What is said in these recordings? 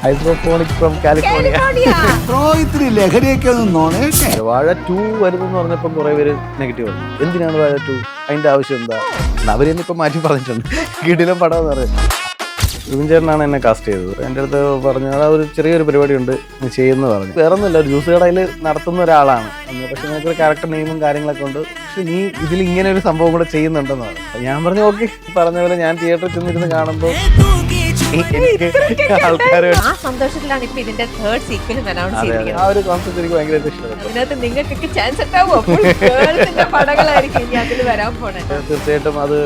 Hydroponic from California. ഇത്തിരി ലഹരിയൊക്കെ നോണേ. വാഴ 2 വരുന്നെന്ന് പറഞ്ഞപ്പോൾ കുറെ പേര് നെഗറ്റീവ് പറഞ്ഞു. എന്തിനാണ് വാഴ 2? അതിന്റെ ആവശ്യം എന്താ? അവരെന്നെ ഇപ്പൊ മാറ്റി പറഞ്ഞിട്ടുണ്ട്. കിടിലം പടം എന്ന് പറയുന്നത്. വിപിൻ ചേട്ടനാണ് എന്നെ കാസ്റ്റ് ചെയ്തത്. എൻ്റെ അടുത്ത് പറഞ്ഞു ആ ഒരു ചെറിയൊരു പരിപാടിയുണ്ട് നീ ചെയ്യുന്നു പറഞ്ഞു. വേറെ ഒന്നുമില്ല, ഒരു ജ്യൂസ് കടയിൽ നടത്തുന്ന ഒരാളാണ്. പക്ഷെ നിനക്കൊരു ക്യാരക്ടർ നെയിമും കാര്യങ്ങളൊക്കെ ഉണ്ട്, പക്ഷെ നീ ഇതിൽ ഇങ്ങനെ ഒരു സംഭവം കൂടെ ചെയ്യുന്നുണ്ടെന്ന് പറഞ്ഞു. ഞാൻ പറഞ്ഞു ഓക്കെ. പറഞ്ഞ പോലെ ഞാൻ തിയേറ്ററിൽ ചെന്നിരുന്ന് കാണുമ്പോൾ ആ സന്തോഷത്തിലാണ് ഇപ്പൊ ഇതിന്റെ തേർഡ് സീക്വലും അനൗൺസ് ആ ചെയ്തിരിക്കുന്നത്. ഒരു കോൺസെപ്റ്റ് എനിക്ക് ഭയങ്കരമായിട്ട് ഇഷ്ടപ്പെട്ടു. അതിനകത്ത് നിങ്ങൾക്കൊക്കെ ചാൻസ് ഉണ്ടാവും. അപ്പോൾ ഗേൾസിന്റെ പടങ്ങളായിരിക്കും ഇനി അതിൽ വരാൻ പോണേ. തീർച്ചയായിട്ടും അത്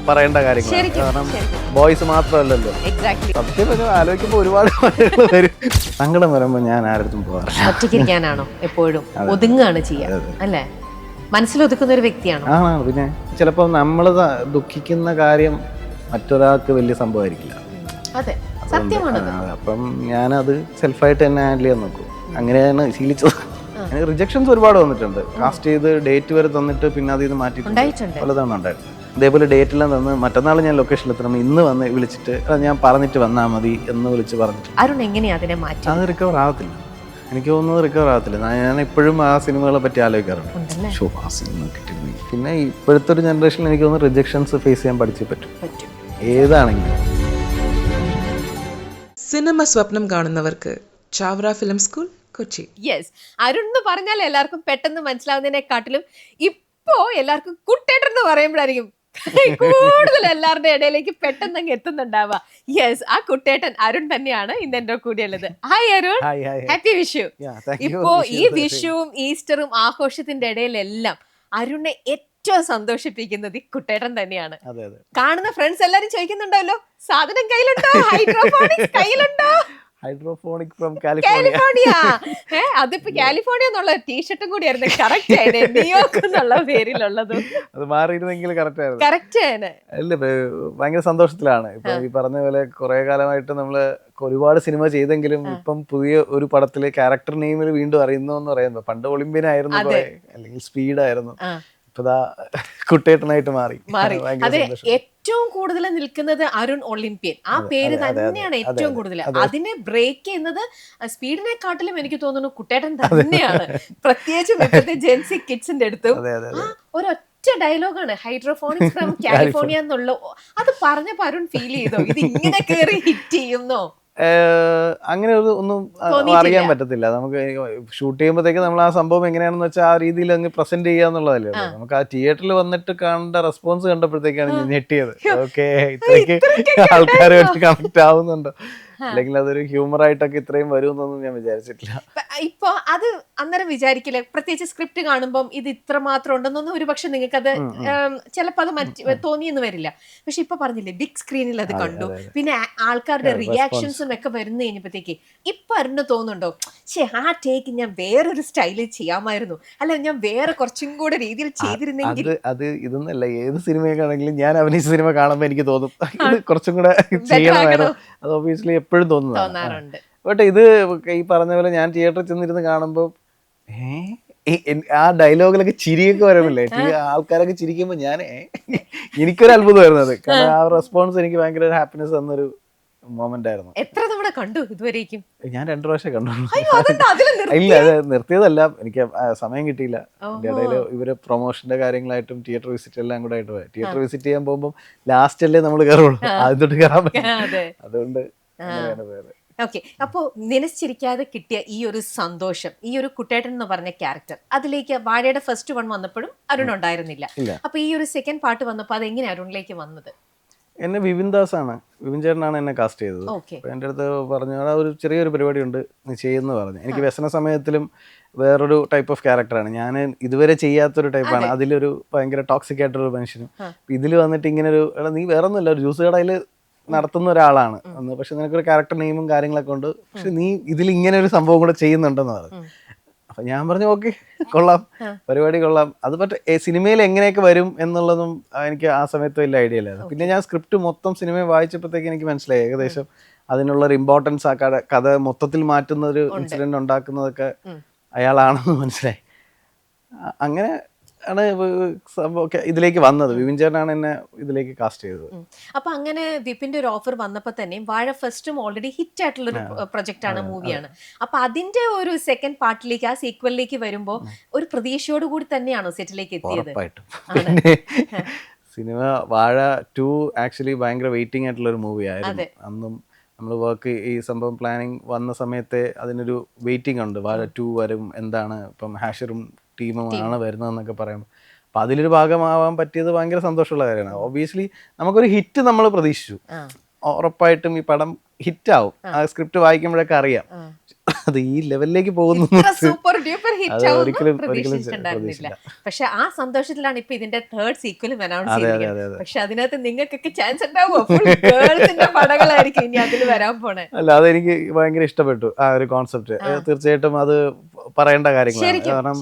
പറയേണ്ട കാര്യങ്ങളാണ്. ശരിക്കും, കാരണം ശരിക്കും. ബോയ്സ് മാത്രമല്ലല്ലോ. എക്സാക്ട്ലി. സത്യം ആലോചിക്കുമ്പോൾ ഒരുപാട് വരും. സങ്കടം വരുമ്പോൾ ഞാൻ ആരടുത്തും പോകാറില്ല. ഒറ്റയ്ക്കിരിക്കാനാണോ എപ്പോഴും? ഒതുങ്ങാണ് ചെയ്യാ അല്ലേ? മനസ്സിലൊതുക്കുന്ന ഒരു വ്യക്തിയാണോ? ആണ്. പിന്നെ ചിലപ്പോൾ നമ്മൾ ദുഃഖിക്കുന്ന കാര്യം മറ്റൊരാൾക്ക് വലിയ സംഭവമായിരിക്കില്ല. അതെ, സത്യമാണത്. അപ്പം ഞാനത് സെൽഫായിട്ട് തന്നെ ഹാൻഡിൽ ചെയ്യാൻ നോക്കും. അങ്ങനെയാണ് ശീലിച്ചത്. റിജക്ഷൻസ് ഒരുപാട് വന്നിട്ടുണ്ട്. കാസ്റ്റ് ചെയ്ത് ഡേറ്റ് വരെ തന്നിട്ട് പിന്നെ അതിൽ നിന്ന് മാറ്റിയിട്ടുണ്ട്. പലതവണ ഉണ്ടായിരുന്നു. ഇതേപോലെ ഡേറ്റെല്ലാം തന്ന് മറ്റന്നാൾ ഞാൻ ലൊക്കേഷനിൽ എത്തണം, ഇന്ന് വന്ന് വിളിച്ചിട്ട് ഞാൻ പറഞ്ഞിട്ട് വന്നാൽ മതി എന്ന് വിളിച്ച് പറഞ്ഞിട്ട് അരുൺ എങ്ങനെയാ അതിനെ മാറ്റി? അത് റിക്കവർ ആകത്തില്ല. എനിക്ക് തോന്നുന്നത് റിക്കവർ ആകത്തില്ല. ഞാൻ ഇപ്പോഴും ആ സിനിമകളെ പറ്റി ആലോചിക്കാറുണ്ട്. ആ സിനിമ കിട്ടിയിരുന്നെങ്കിൽ. പിന്നെ ഇപ്പോഴത്തെ ഒരു ജനറേഷനിൽ എനിക്ക് തോന്നുന്നു റിജക്ഷൻസ് ഫേസ് ചെയ്യാൻ പഠിച്ചേ പറ്റും, ഏതാണെങ്കിലും. സിനിമ സ്വപ്നം കാണുന്നവർക്ക് Chavara film school, Kochi. Yes, Arun എന്ന് പറഞ്ഞാൽ എല്ലാവർക്കും പെട്ടെന്ന് മനസ്സിലാവുന്നതിനെക്കാട്ടിലും ഇപ്പോ എല്ലാവർക്കും കുട്ടേട്ടൻ എന്ന് പറയുമ്പോഴായിരിക്കും കൂടുതൽ എല്ലാവരുടെ ഇടയിലേക്ക് പെട്ടെന്ന് അങ്ങ് എത്തുന്നുണ്ടാവുക. യെസ്, ആ കുട്ടേട്ടൻ അരുൺ തന്നെയാണ് ഇന്ന് എന്റെ കൂടെയുള്ളത്. Hi Arun, happy Vishu. ഇപ്പോ ഈ വിഷുവും ഈസ്റ്ററും ആഘോഷത്തിന്റെ ഇടയിലെല്ലാം അരുണിനെ ഏറ്റവും സന്തോഷിപ്പിക്കുന്നത് ഈ കുട്ടേട്ടൻ തന്നെയാണ്. കാണുന്ന ഫ്രണ്ട്സ് എല്ലാരും ചോദിക്കുന്നുണ്ടല്ലോ, സാധനം കയ്യിലുണ്ടോ? ഹൈഡ്രോഫോണിക്സ് കയ്യിലുണ്ടോ? Hydroponic from California. അതിപ്പോ കാലിഫോർണിയ എന്നുള്ള ടീഷർട്ടും കൂടി ആയിരുന്നു കറക്റ്റ് ആയത്. ന്യൂയോർക്ക് എന്നുള്ള പേരിലുള്ളതും അത് മാറിയിരുന്നെങ്കിൽ കറക്റ്റ് ആയിരുന്നു. കറക്റ്റ് ആണ്. അല്ല, ഭയങ്കര സന്തോഷത്തിലാണ്. ഇപ്പൊ ഈ പറഞ്ഞ പോലെ കുറെ കാലമായിട്ട് നമ്മള് ഒരുപാട് സിനിമ ചെയ്തെങ്കിലും ഇപ്പം പുതിയ ഒരു പടത്തില് ക്യാരക്ടർ നെയിമിൽ വീണ്ടും അറിയുന്നു എന്ന് പറയുന്നത്. പണ്ട് ഒളിമ്പ്യൻ ആയിരുന്നു, അല്ലെങ്കിൽ സ്പീഡായിരുന്നു. ഇപ്പൊ കുട്ടേട്ടനായിട്ട് മാറി. അതെ, ഏറ്റവും കൂടുതൽ നിൽക്കുന്നത് അരുൺ ഒളിമ്പ്യൻ. ആ പേര് തന്നെയാണ് ഏറ്റവും കൂടുതൽ. അതിനെ ബ്രേക്ക് ചെയ്യുന്നത് സ്പീഡിനെക്കാട്ടിലും എനിക്ക് തോന്നുന്നു കുട്ടേട്ടൻ തന്നെയാണ്. പ്രത്യേകിച്ചും ഇപ്പോഴത്തെ ജെൻസി കിഡ്സിന്റെ അടുത്തും ഒരൊറ്റ ഡയലോഗാണ് ഹൈഡ്രോഫോണിക്സ് ഫ്രം കാലിഫോർണിയ എന്നുള്ള. അത് പറഞ്ഞപ്പോ അരുൺ ഫീൽ ചെയ്തോ ഇത് ഇങ്ങനെ കേറി ഹിറ്റ് ചെയ്യുന്നോ? അങ്ങനെ ഒന്നും അറിയാൻ പറ്റത്തില്ല. നമുക്ക് ഷൂട്ട് ചെയ്യുമ്പോഴത്തേക്ക് നമ്മൾ ആ സംഭവം എങ്ങനെയാണെന്ന് വെച്ചാൽ ആ രീതിയിൽ അങ്ങ് പ്രസന്റ് ചെയ്യാന്നുള്ളതല്ലേ. നമുക്ക് ആ തിയേറ്ററിൽ വന്നിട്ട് കാണേണ്ട റെസ്പോൺസ് കണ്ടപ്പോഴത്തേക്കാണ് ഞാൻ ഞെട്ടിയത്. ഓക്കെ, ഇത്രയ്ക്ക് ആൾക്കാരുമായിട്ട് കണക്ട് ആവുന്നുണ്ടോ, അല്ലെങ്കിൽ അതൊരു ഹ്യൂമർ ആയിട്ടൊക്കെ ഇത്രയും വരുമെന്നൊന്നും ഞാൻ വിചാരിച്ചിട്ടില്ല. ഇപ്പൊ അത് അന്നേരം വിചാരിക്കില്ല, പ്രത്യേകിച്ച് സ്ക്രിപ്റ്റ് കാണുമ്പോൾ ഇത് ഇത്ര മാത്രം ഉണ്ടെന്നൊന്നും ഒരു പക്ഷെ നിങ്ങൾക്ക് അത് ചിലപ്പോൾ അത് തോന്നിയെന്ന് വരില്ല. പക്ഷെ ഇപ്പൊ പറഞ്ഞില്ലേ, ബിഗ് സ്ക്രീനിൽ അത് കണ്ടു, പിന്നെ ആൾക്കാരുടെ റിയാക്ഷൻസും ഒക്കെ വരുന്ന കഴിഞ്ഞപ്പോഴത്തേക്ക് ഇപ്പൊ അരുണ് തോന്നുന്നുണ്ടോ, ആ ടേക്ക് ഞാൻ വേറൊരു സ്റ്റൈലിൽ ചെയ്യാമായിരുന്നു, അല്ല ഞാൻ വേറെ കുറച്ചും കൂടെ രീതിയിൽ ചെയ്തിരുന്നെങ്കിൽ? അത് ഇതൊന്നല്ല, ഏത് സിനിമയൊക്കെയാണെങ്കിലും ഞാൻ അഭിനയിച്ച സിനിമ കാണുമ്പോൾ എനിക്ക് തോന്നും കുറച്ചും കൂടെ ചെയ്യണമായിരുന്നു. അത് ഒബിയസ്ലി എപ്പോഴും തോന്നുന്നുണ്ട്. ബട്ട് ഇത് ഈ പറഞ്ഞ പോലെ ഞാൻ തിയേറ്ററിൽ ചെന്നിരുന്ന് കാണുമ്പോൾ ആ ഡയലോഗിലൊക്കെ ചിരിയൊക്കെ വരുന്നില്ലേ, ആൾക്കാരൊക്കെ ചിരിക്കുമ്പോൾ എനിക്കൊരു അത്ഭുതമായിരുന്നു അത്. കാരണം ആ റെസ്പോൺസ് എനിക്ക് ഭയങ്കര ഹാപ്പിനെസ് തന്നൊരു മൊമെന്റ് ആയിരുന്നു. എത്ര തവണ കണ്ടു ഇതുവരെയും? ഞാൻ 2 പ്രാവശ്യം കണ്ടു. ഇല്ല, അത് നിർത്തിയതല്ല, എനിക്ക് സമയം കിട്ടിയില്ല. അതിന്റെ ഇടയിൽ ഇവര് പ്രൊമോഷന്റെ കാര്യങ്ങളായിട്ടും തിയേറ്റർ വിസിറ്റ് എല്ലാം കൂടെ ആയിട്ട് പോയി. തിയേറ്റർ വിസിറ്റ് ചെയ്യാൻ പോകുമ്പോൾ ലാസ്റ്റ് അല്ലേ നമ്മൾ കയറുള്ളൂ, ആദ്യം തൊട്ട് കയറാൻ പറ്റും. അതുകൊണ്ട് ഓക്കെ, അപ്പോ നിലച്ചിരിക്കാതെ കിട്ടിയ ഈ ഒരു സന്തോഷം, ഈ ഒരു കുട്ടേട്ടൻ എന്ന് പറഞ്ഞ ക്യാരക്ടർ, അതിലേക്ക് വാഴയുടെ ഫസ്റ്റ് 1 വന്നപ്പോഴും അരുൺ ഉണ്ടായിരുന്നില്ല. അപ്പൊ ഈ ഒരു സെക്കൻഡ് പാർട്ട് വന്നപ്പോ അത് എങ്ങനെ അരുണിലേക്ക് വന്നത്? എന്നെ വിപിൻ ചേട്ടനാണ് എന്നെ കാസ്റ്റ് ചെയ്തത്. എൻ്റെ അടുത്ത് പറഞ്ഞു ആ ഒരു ചെറിയൊരു പരിപാടി ഉണ്ട് നീ ചെയ്യുന്നു പറഞ്ഞു. എനിക്ക് വ്യസന സമയത്തിലും വേറൊരു ടൈപ്പ് ഓഫ് ക്യാരക്ടറാണ്, ഞാൻ ഇതുവരെ ചെയ്യാത്തൊരു ടൈപ്പാണ്. അതിലൊരു ഭയങ്കര ടോക്സിക് ആയിട്ടൊരു മനുഷ്യനും. ഇതിൽ വന്നിട്ട് ഇങ്ങനെ ഒരു നീ വേറെ ഒന്നുമില്ല, ഒരു ജ്യൂസ് കടയിൽ നടത്തുന്ന ഒരാളാണ്, പക്ഷെ നിനക്കൊരു ക്യാരക്ടർ നെയിമും കാര്യങ്ങളൊക്കെ ഉണ്ട്, പക്ഷെ നീ ഇതിൽ ഇങ്ങനെ ഒരു സംഭവം കൂടെ ചെയ്യുന്നുണ്ടെന്ന് പറഞ്ഞു. അപ്പൊ ഞാൻ പറഞ്ഞു ഓക്കെ, കൊള്ളാം, പരിപാടി കൊള്ളാം. അത് പക്ഷേ സിനിമയിൽ എങ്ങനെയൊക്കെ വരും എന്നുള്ളതും എനിക്ക് ആ സമയത്ത് വലിയ ഐഡിയ ഇല്ലായിരുന്നു. പിന്നെ ഞാൻ സ്ക്രിപ്റ്റ് മൊത്തം സിനിമ വായിച്ചപ്പോഴത്തേക്ക് എനിക്ക് മനസ്സിലായി ഏകദേശം അതിനുള്ളൊരു ഇമ്പോർട്ടൻസ്, ആ കഥ മൊത്തത്തിൽ മാറ്റുന്ന ഒരു ഇൻസിഡന്റ് ഉണ്ടാക്കുന്നതൊക്കെ അയാളാണെന്ന് മനസ്സിലായി. അങ്ങനെ ആണ് സംഭവം ഇതിലേക്ക് വന്നത്. വിപിൻ ചേട്ടനാണ് എന്നെ ഇതിലേക്ക് കാസ്റ്റ് ചെയ്തത്. അപ്പൊ അങ്ങനെ വിപിന്റെ ഒരു ഓഫർ വന്നപ്പോ തന്നെ വാഴ ഫസ്റ്റും ഓൾറെഡി ഹിറ്റ് ആയിട്ടുള്ള ഒരു പ്രൊജക്ട് ആണ്, മൂവിയാണ്. അപ്പൊ അതിന്റെ ഒരു സെക്കൻഡ് പാർട്ടിലേക്ക്, ആ സീക്വലിലേക്ക് വരുമ്പോ ഒരു പ്രതീക്ഷയോട് കൂടി തന്നെയാണോ സെറ്റിലേക്ക് എത്തിയത്? ഉറപ്പായിട്ടും. പിന്നെ സിനിമ വാഴ 2 ആക്ച്വലി ഭയങ്കര വെയിറ്റിംഗ് ആയിട്ടുള്ള ഒരു മൂവി ആയിരുന്നു. അന്നും നമ്മൾ വർക്ക് ഈ സംഭവം പ്ലാനിങ് വന്ന സമയത്തെ അതിനൊരു വെയിറ്റിംഗ് ഉണ്ട്. വാഴ 2 വരും, എന്താണ് ഇപ്പം ഹാഷറും ടീമും ആണ് വരുന്നതെന്നൊക്കെ പറയുമ്പോൾ അപ്പം അതിലൊരു ഭാഗമാവാൻ പറ്റിയത് ഭയങ്കര സന്തോഷമുള്ള കാര്യമാണ്. ഒബ്വിയസ്ലി നമുക്കൊരു ഹിറ്റ് നമ്മൾ പ്രതീക്ഷിച്ചു. ഉറപ്പായിട്ടും ഈ പടം ഹിറ്റാവും. ആ സ്ക്രിപ്റ്റ് വായിക്കുമ്പോഴൊക്കെ അറിയാം അത് ഈ ലെവലിലേക്ക് പോകുന്നു. സൂപ്പർ ഡ്യൂപ്പർ ഹിറ്റ് ആവുമെന്ന് പ്രതീക്ഷിച്ചിട്ടുണ്ടായിരുന്നില്ല. പക്ഷെ ആ സന്തോഷത്തിലാണ് ഇപ്പൊ ഇതിന്റെ തേർഡ് സീക്വലും അനൗൺസ് ചെയ്തിരിക്കുന്നത്. പക്ഷെ അതിനകത്ത് നിങ്ങൾക്കൊക്കെ ചാൻസ് ഉണ്ടാവുമോ? ഗേൾസിന്റെ പടങ്ങളായിരിക്കും ഇനി അതിൽ വരാൻ പോണേ. അല്ല, അതെനിക്ക് ഭയങ്കര ഇഷ്ടപ്പെട്ടു ആ ഒരു കോൺസെപ്റ്റ്. തീർച്ചയായിട്ടും അത് പറയേണ്ട കാര്യങ്ങളാണ്. കാരണം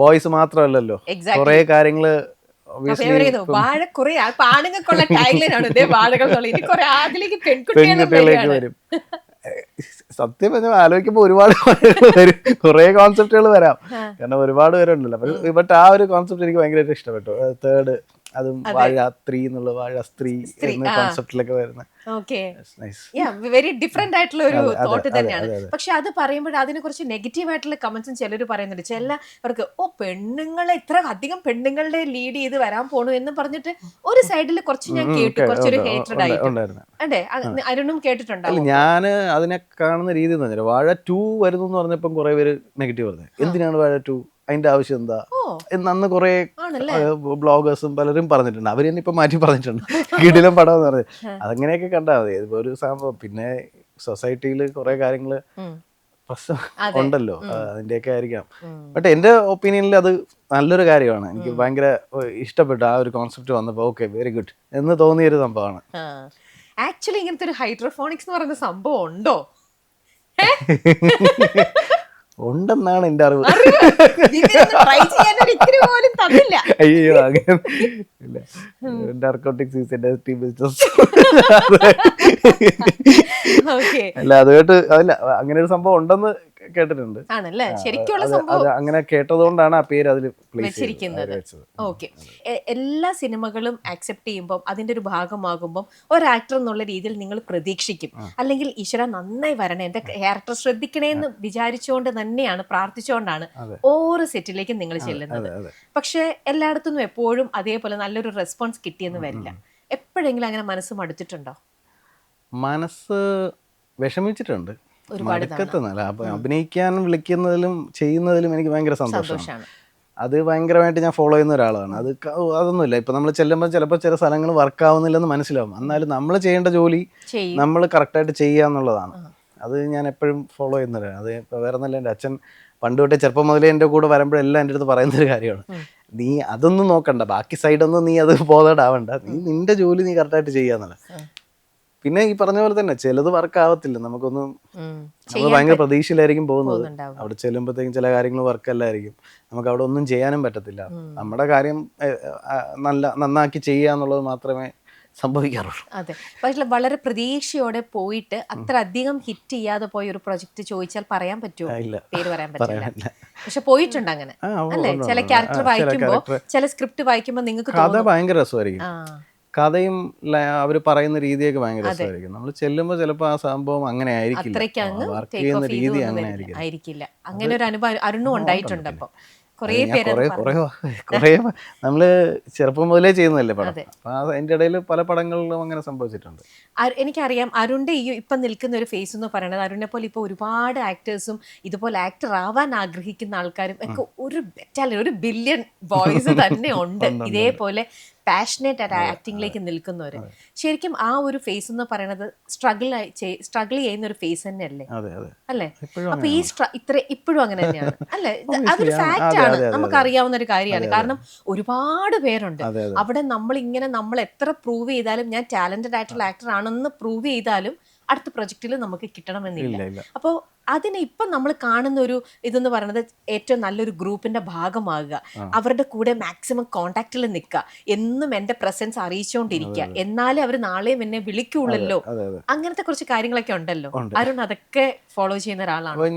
ബോയ്സ് മാത്രമല്ലല്ലോ, കുറെ കാര്യങ്ങള് വാഴ കുറെ ആണുങ്ങൾക്കുള്ള ടാഗ്ലൈനാണ് ഇതേ വാഴകൾ. ഇനി കുറെ അതിലേക്ക് പെൺകുട്ടികളിലേക്ക് വരും. സത്യം പറഞ്ഞാൽ ആലോചിക്കുമ്പോൾ ഒരുപാട് വരും, കുറെ കോൺസെപ്റ്റുകൾ വരാം. കാരണം ഒരുപാട് പേരുണ്ടല്ലോ. ബട്ട് ആ ഒരു കോൺസെപ്റ്റ് എനിക്ക് ഭയങ്കരമായിട്ട് ഇഷ്ടപ്പെട്ടു. തേർഡ് അതും വാഴ 3 എന്നുള്ള വാഴ സ്ത്രീ എന്ന കോൺസെപ്റ്റിലൊക്കെ വരുന്ന വെരി ഡിഫറെന്റ് ആയിട്ടുള്ള ഒരു തോട്ട് തന്നെയാണ്. പക്ഷെ അത് പറയുമ്പോൾ അതിനെ കുറിച്ച് നെഗറ്റീവ് ആയിട്ടുള്ള കമന്റ്സും ചിലർ പറയുന്നുണ്ട്. ചിലവർക്ക് പെണ്ണുങ്ങളെ ഇത്ര അധികം പെണ്ണുങ്ങളുടെ ലീഡ് ചെയ്ത് വരാൻ പോണു എന്ന് പറഞ്ഞിട്ട് ഒരു സൈഡിൽ കുറച്ച് ഞാൻ കേട്ടു, കുറച്ചൊരു ഹേറ്റഡ് ആയിട്ട്. അതെ, അരുണും കേട്ടിട്ടുണ്ടാവും. ഞാൻ അതിനെ കാണുന്ന രീതി എന്ന് പറഞ്ഞാൽ വാഴ 2 വരുന്നു എന്ന് പറഞ്ഞപ്പം കുറെ പേര് നെഗറ്റീവ് പറഞ്ഞു. എന്തിനാണ് വാഴ 2, അതിന്റെ ആവശ്യം എന്താ എന്ന് അന്ന് കുറെ ബ്ലോഗേഴ്സും പലരും പറഞ്ഞിട്ടുണ്ട്. അവർ തന്നെ ഇപ്പൊ മാറ്റി പറഞ്ഞിട്ടുണ്ട് കിടിലം പടം എന്ന് പറഞ്ഞത്. അതങ്ങനെയൊക്കെ കണ്ടാൽ മതി. ഇതിപ്പോ ഒരു സംഭവം. പിന്നെ സൊസൈറ്റിയിൽ കുറെ കാര്യങ്ങള് പ്രശ്നം ഉണ്ടല്ലോ, അതിന്റെയൊക്കെ ആയിരിക്കാം. ബട്ട് എന്റെ ഒപ്പീനിയനിൽ അത് നല്ലൊരു കാര്യമാണ്. എനിക്ക് ഭയങ്കര ഇഷ്ടപ്പെട്ടു ആ ഒരു കോൺസെപ്റ്റ് വന്നപ്പോ. ഓക്കെ, വെരി ഗുഡ് എന്ന് തോന്നിയൊരു സംഭവമാണ്. ആക്ച്വലി ഇങ്ങനത്തെ ഒരു ഹൈഡ്രോഫോണിക്സ് എന്ന് പറയുന്ന സംഭവം ഉണ്ടോ? ഉണ്ടെന്നാണ് എന്റെ അറിവ്. അയ്യോ, അങ്ങനെ narcotics is A dirty business. അല്ല, അതുമായിട്ട് അതല്ല, അങ്ങനെ ഒരു സംഭവം ഉണ്ടെന്ന് കേട്ടിട്ടുണ്ട്. ആണല്ലേ? ശരിക്കുള്ള സംഭവം അങ്ങനെ കേട്ടതുകൊണ്ടാണ് ആ പേര് അതിൽ വെച്ചിരിക്കുന്നത്. ഓക്കെ, എല്ലാ സിനിമകളും ആക്സെപ്റ്റ് ചെയ്യുമ്പോൾ അതിന്റെ ഒരു ഭാഗമാകുമ്പോൾ ഒരു ആക്ടർ എന്നുള്ള രീതിയിൽ നിങ്ങൾ പ്രതീക്ഷിക്കും, അല്ലെങ്കിൽ ഈശ്വര നന്നായി വരണേ, എന്റെ ക്യാരക്ടർ ശ്രദ്ധിക്കണേന്ന് വിചാരിച്ചുകൊണ്ട് തന്നെയാണ്, പ്രാർത്ഥിച്ചുകൊണ്ടാണ് ഓരോ സെറ്റിലേക്കും നിങ്ങൾ ചെല്ലുന്നത്. പക്ഷെ എല്ലായിടത്തുനിന്നും എപ്പോഴും അതേപോലെ നല്ലൊരു റെസ്പോൺസ് കിട്ടിയെന്ന് വരില്ല. എപ്പോഴെങ്കിലും അങ്ങനെ മനസ്സ് മടുത്തിട്ടുണ്ടോ? മനസ്സ് വിഷമിച്ചിട്ടുണ്ട്. മടുക്കത്തൊന്നല്ല, അപ്പൊ അഭിനയിക്കാൻ വിളിക്കുന്നതിലും ചെയ്യുന്നതിലും എനിക്ക് ഭയങ്കര സന്തോഷമാണ്. അത് ഭയങ്കരമായിട്ട് ഞാൻ ഫോളോ ചെയ്യുന്ന ഒരാളാണ്. അതൊന്നുമില്ല. ഇപ്പൊ നമ്മൾ ചെല്ലുമ്പോൾ ചിലപ്പോൾ ചില സ്ഥലങ്ങൾ വർക്ക് ആവുന്നില്ലെന്ന് മനസ്സിലാവും. എന്നാലും നമ്മൾ ചെയ്യേണ്ട ജോലി നമ്മൾ കറക്റ്റായിട്ട് ചെയ്യുക എന്നുള്ളതാണ്. അത് ഞാൻ എപ്പോഴും ഫോളോ ചെയ്യുന്നവരാണ്. അത് ഇപ്പൊ വേറെ ഒന്നല്ല, എൻ്റെ അച്ഛൻ പണ്ട് തൊട്ടേ ചെറുപ്പം മുതലേ എൻ്റെ കൂടെ വരുമ്പോഴെല്ലാം എൻ്റെ അടുത്ത് പറയുന്നൊരു കാര്യമാണ്, നീ അതൊന്നും നോക്കണ്ട, ബാക്കി സൈഡൊന്നും നീ അത് ബോധേഡാവണ്ട, നീ നിന്റെ ജോലി നീ കറക്റ്റായിട്ട് ചെയ്യാന്നുള്ളത്. പിന്നെ ഈ പറഞ്ഞ പോലെ തന്നെ ചിലത് വർക്ക് ആവത്തില്ല. നമുക്കൊന്നും നമ്മൾ ഭയങ്കര പ്രതീക്ഷയിലായിരിക്കും പോകുന്നത്. അവിടെ ചെല്ലുമ്പോഴത്തേക്കും ചില കാര്യങ്ങൾ വർക്കല്ലായിരിക്കും. നമുക്ക് അവിടെ ഒന്നും ചെയ്യാനും പറ്റത്തില്ല. നമ്മുടെ കാര്യം നന്നാക്കി ചെയ്യുക എന്നുള്ളത് മാത്രമേ സംഭവിക്കാറുള്ളൂ. അതെ, പക്ഷേ വളരെ പ്രതീക്ഷയോടെ പോയിട്ട് അത്ര അധികം ഹിറ്റ് ചെയ്യാതെ പോയ ഒരു പ്രൊജക്ട് ചോദിച്ചാൽ പറയാൻ പറ്റുമോ? പേര് പറയാൻ പറ്റില്ല. പക്ഷെ പോയിട്ടുണ്ട് അങ്ങനെ അല്ലേ? ചില ക്യാരക്ടർ വായിക്കുമ്പോ, ചില സ്ക്രിപ്റ്റ് വായിക്കുമ്പോ നിങ്ങൾക്ക് കഥ ഭയങ്കര രസമായിരിക്കും. കഥയും അവർ പറയുന്ന രീതിയൊക്കെ ഭയങ്കര രസമായിരിക്കും. നമ്മൾ ചെല്ലുമ്പോൾ ചിലപ്പോൾ ആ സംഭവം അങ്ങനെ ആയിരിക്കില്ല, വർക്ക് ചെയ്യുന്ന രീതി അങ്ങനെ ആയിരിക്കില്ല. അങ്ങനെ ഒരു അനുഭവം അരുണും ഉണ്ടായിട്ടുണ്ട്. അപ്പൊ കുറേ നമ്മള് ചെറുപ്പം മുതലേ ചെയ്യുന്നതല്ലേ പടം. അപ്പൊ അതിന്റെ ഇടയിൽ പല പടങ്ങളിലും അങ്ങനെ സംഭവിച്ചിട്ടുണ്ട്. എനിക്കറിയാം അരുണിന്റെ ഈ ഇപ്പൊ നിൽക്കുന്ന ഒരു ഫേസ് എന്ന് പറയുന്നത്, അരുണിനെ പോലെ ഇപ്പൊ ഒരുപാട് ആക്ടേഴ്സും ഇതുപോലെ ആക്ടർ ആവാൻ ആഗ്രഹിക്കുന്ന ആൾക്കാരും ഒക്കെ ഒരു ബില്യൺ ബോയ്സ് തന്നെ ഉണ്ട് ഇതേപോലെ പാഷനേറ്റ് ആയിട്ട് ആക്ടിങ്ങിലേക്ക് നിൽക്കുന്നവര്. ശരിക്കും ആ ഒരു ഫേസ് എന്ന് പറയുന്നത് സ്ട്രഗിൾ ചെയ്യുന്ന ഒരു ഫേസ് തന്നെയല്ലേ? അല്ലേ? അപ്പൊ ഈ ഇപ്പോഴും അങ്ങനെ തന്നെയാണ് അല്ലേ? അതൊരു ഫാക്റ്റ് ആണ്, നമുക്ക് അറിയാവുന്ന ഒരു കാര്യമാണ്. കാരണം ഒരുപാട് പേരുണ്ട് അവിടെ. നമ്മൾ എത്ര പ്രൂവ് ചെയ്താലും, ഞാൻ ടാലന്റഡ് ആയിട്ടുള്ള ആക്ടർ ആണെന്ന് പ്രൂവ് ചെയ്താലും അടുത്ത പ്രൊജക്റ്റിൽ നമുക്ക് കിട്ടണമെന്നില്ല. അപ്പോൾ അതിന് ഇപ്പം നമ്മൾ കാണുന്ന ഒരു ഇതെന്ന് പറയുന്നത് ഏറ്റവും നല്ലൊരു ഗ്രൂപ്പിന്റെ ഭാഗമാകുക, അവരുടെ കൂടെ മാക്സിമം കോണ്ടാക്റ്റിൽ നിൽക്കുക, എന്നും എന്റെ പ്രസൻസ് അറിയിച്ചുകൊണ്ടിരിക്കുക, എന്നാലേ അവർ നാളെയും എന്നെ വിളിക്കുള്ളല്ലോ. അങ്ങനത്തെ കുറച്ച് കാര്യങ്ങളൊക്കെ ഉണ്ടല്ലോ. അരുൺ അതൊക്കെ ഫോളോ ചെയ്യുന്ന ഒരാളാണ്.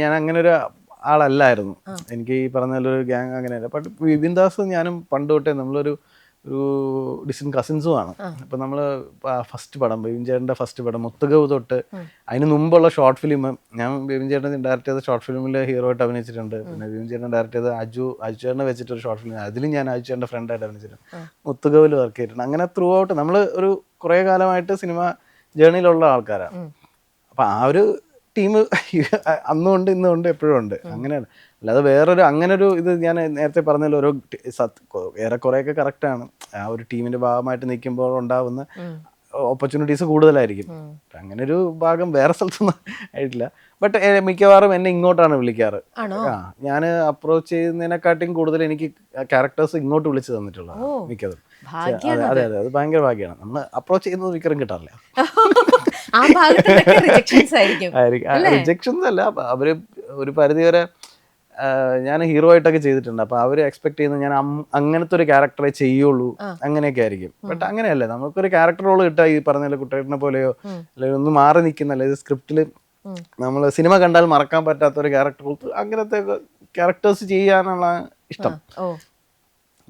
ഞാൻ അങ്ങനെ ഒരു ആളല്ലായിരുന്നു. എനിക്ക് ഈ പറഞ്ഞ പോലെ ഒരു ഗ്യാങ് അങ്ങനെയല്ല. ബട്ട് വിപിൻ ദാസ് ഞാനും പണ്ട് തൊട്ടേ നമ്മളൊരു ഡിസ്റ്റന്റ് കസിൻസുമാണ്. അപ്പം നമ്മൾ ഫസ്റ്റ് പടം ബിപിൻ ചേട്ടൻ്റെ ഫസ്റ്റ് പടം മുത്തുകവ് തൊട്ട് അതിന് മുമ്പുള്ള ഷോർട്ട് ഫിലിം ഞാൻ ബിപിൻ ചേട്ടൻ ഡയറക്റ്റ് ചെയ്ത ഷോർട്ട് ഫിലിമിൽ ഹീറോ ആയിട്ട് അഭിനയിച്ചിട്ടുണ്ട്. പിന്നെ ബിപിൻ ചേട്ടൻ ഡയറക്റ്റ് ചെയ്ത അജു ചേട്ടനെ വെച്ചിട്ടൊരു ഷോർട്ട് ഫിലിം, അതിലും ഞാൻ അജു ചേട്ടൻ്റെ ഫ്രണ്ടായിട്ട് അഭിനയിച്ചിട്ടുണ്ട്. മുത്തുകവിൽ വർക്ക് ചെയ്തിട്ടുണ്ട്. അങ്ങനെ ത്രൂ ഔട്ട് നമ്മൾ ഒരു കുറേ കാലമായിട്ട് സിനിമ ജേണിയിലുള്ള ആൾക്കാരാണ്. അപ്പം ആ ഒരു ടീം അന്നും ഉണ്ട് ഇന്നും ഉണ്ട് എപ്പോഴും ഉണ്ട്. അങ്ങനെയാണ്. അല്ലാതെ വേറൊരു അങ്ങനൊരു ഇത് ഞാൻ നേരത്തെ പറഞ്ഞല്ലോ, ഓരോ ഏറെക്കുറെയൊക്കെ കറക്റ്റാണ്. ആ ഒരു ടീമിന്റെ ഭാഗമായിട്ട് നിൽക്കുമ്പോൾ ഉണ്ടാവുന്ന ഓപ്പർച്യൂണിറ്റീസ് കൂടുതലായിരിക്കും. അങ്ങനെ ഒരു ഭാഗം വേറെ സ്ഥലത്തൊന്നും ആയിട്ടില്ല. ബട്ട് മിക്കവാറും എന്നെ ഇങ്ങോട്ടാണ് വിളിക്കാറ്. ഞാൻ അപ്രോച്ച് ചെയ്യുന്നതിനെക്കാട്ടിയും കൂടുതൽ എനിക്ക് ക്യാരക്ടേഴ്സ് ഇങ്ങോട്ട് വിളിച്ചു തന്നിട്ടുള്ളത് മിക്കതും. അതെ അതെ, അത് ഭയങ്കര ഭാഗ്യമാണ്. നമ്മൾ അപ്രോച്ച് ചെയ്യുന്നത് മിക്കറും കിട്ടാറില്ല. റിജക്ഷൻസ് അല്ല, അവര് ഒരു പരിധി വരെ ഞാൻ ഹീറോ ആയിട്ടൊക്കെ ചെയ്തിട്ടുണ്ട്. അപ്പൊ അവര് എക്സ്പെക്ട് ചെയ്യുന്നത് ഞാൻ അങ്ങനത്തെ ഒരു ക്യാരക്ടറെ ചെയ്യുള്ളൂ, അങ്ങനെയൊക്കെ ആയിരിക്കും. ബട്ട് അങ്ങനെയല്ലേ, നമുക്കൊരു ക്യാരക്ടർ റോള് കിട്ടുക ഈ പറഞ്ഞ കുട്ടേട്ടനെ പോലെയോ അല്ലെങ്കിൽ ഒന്ന് മാറി നിൽക്കുന്നല്ല, ഇത് സ്ക്രിപ്റ്റില് നമ്മൾ സിനിമ കണ്ടാൽ മറക്കാൻ പറ്റാത്ത ഒരു ക്യാരക്ടർ റോൾ, അങ്ങനത്തെ ക്യാരക്ടേഴ്സ് ചെയ്യാനുള്ള ഇഷ്ടം.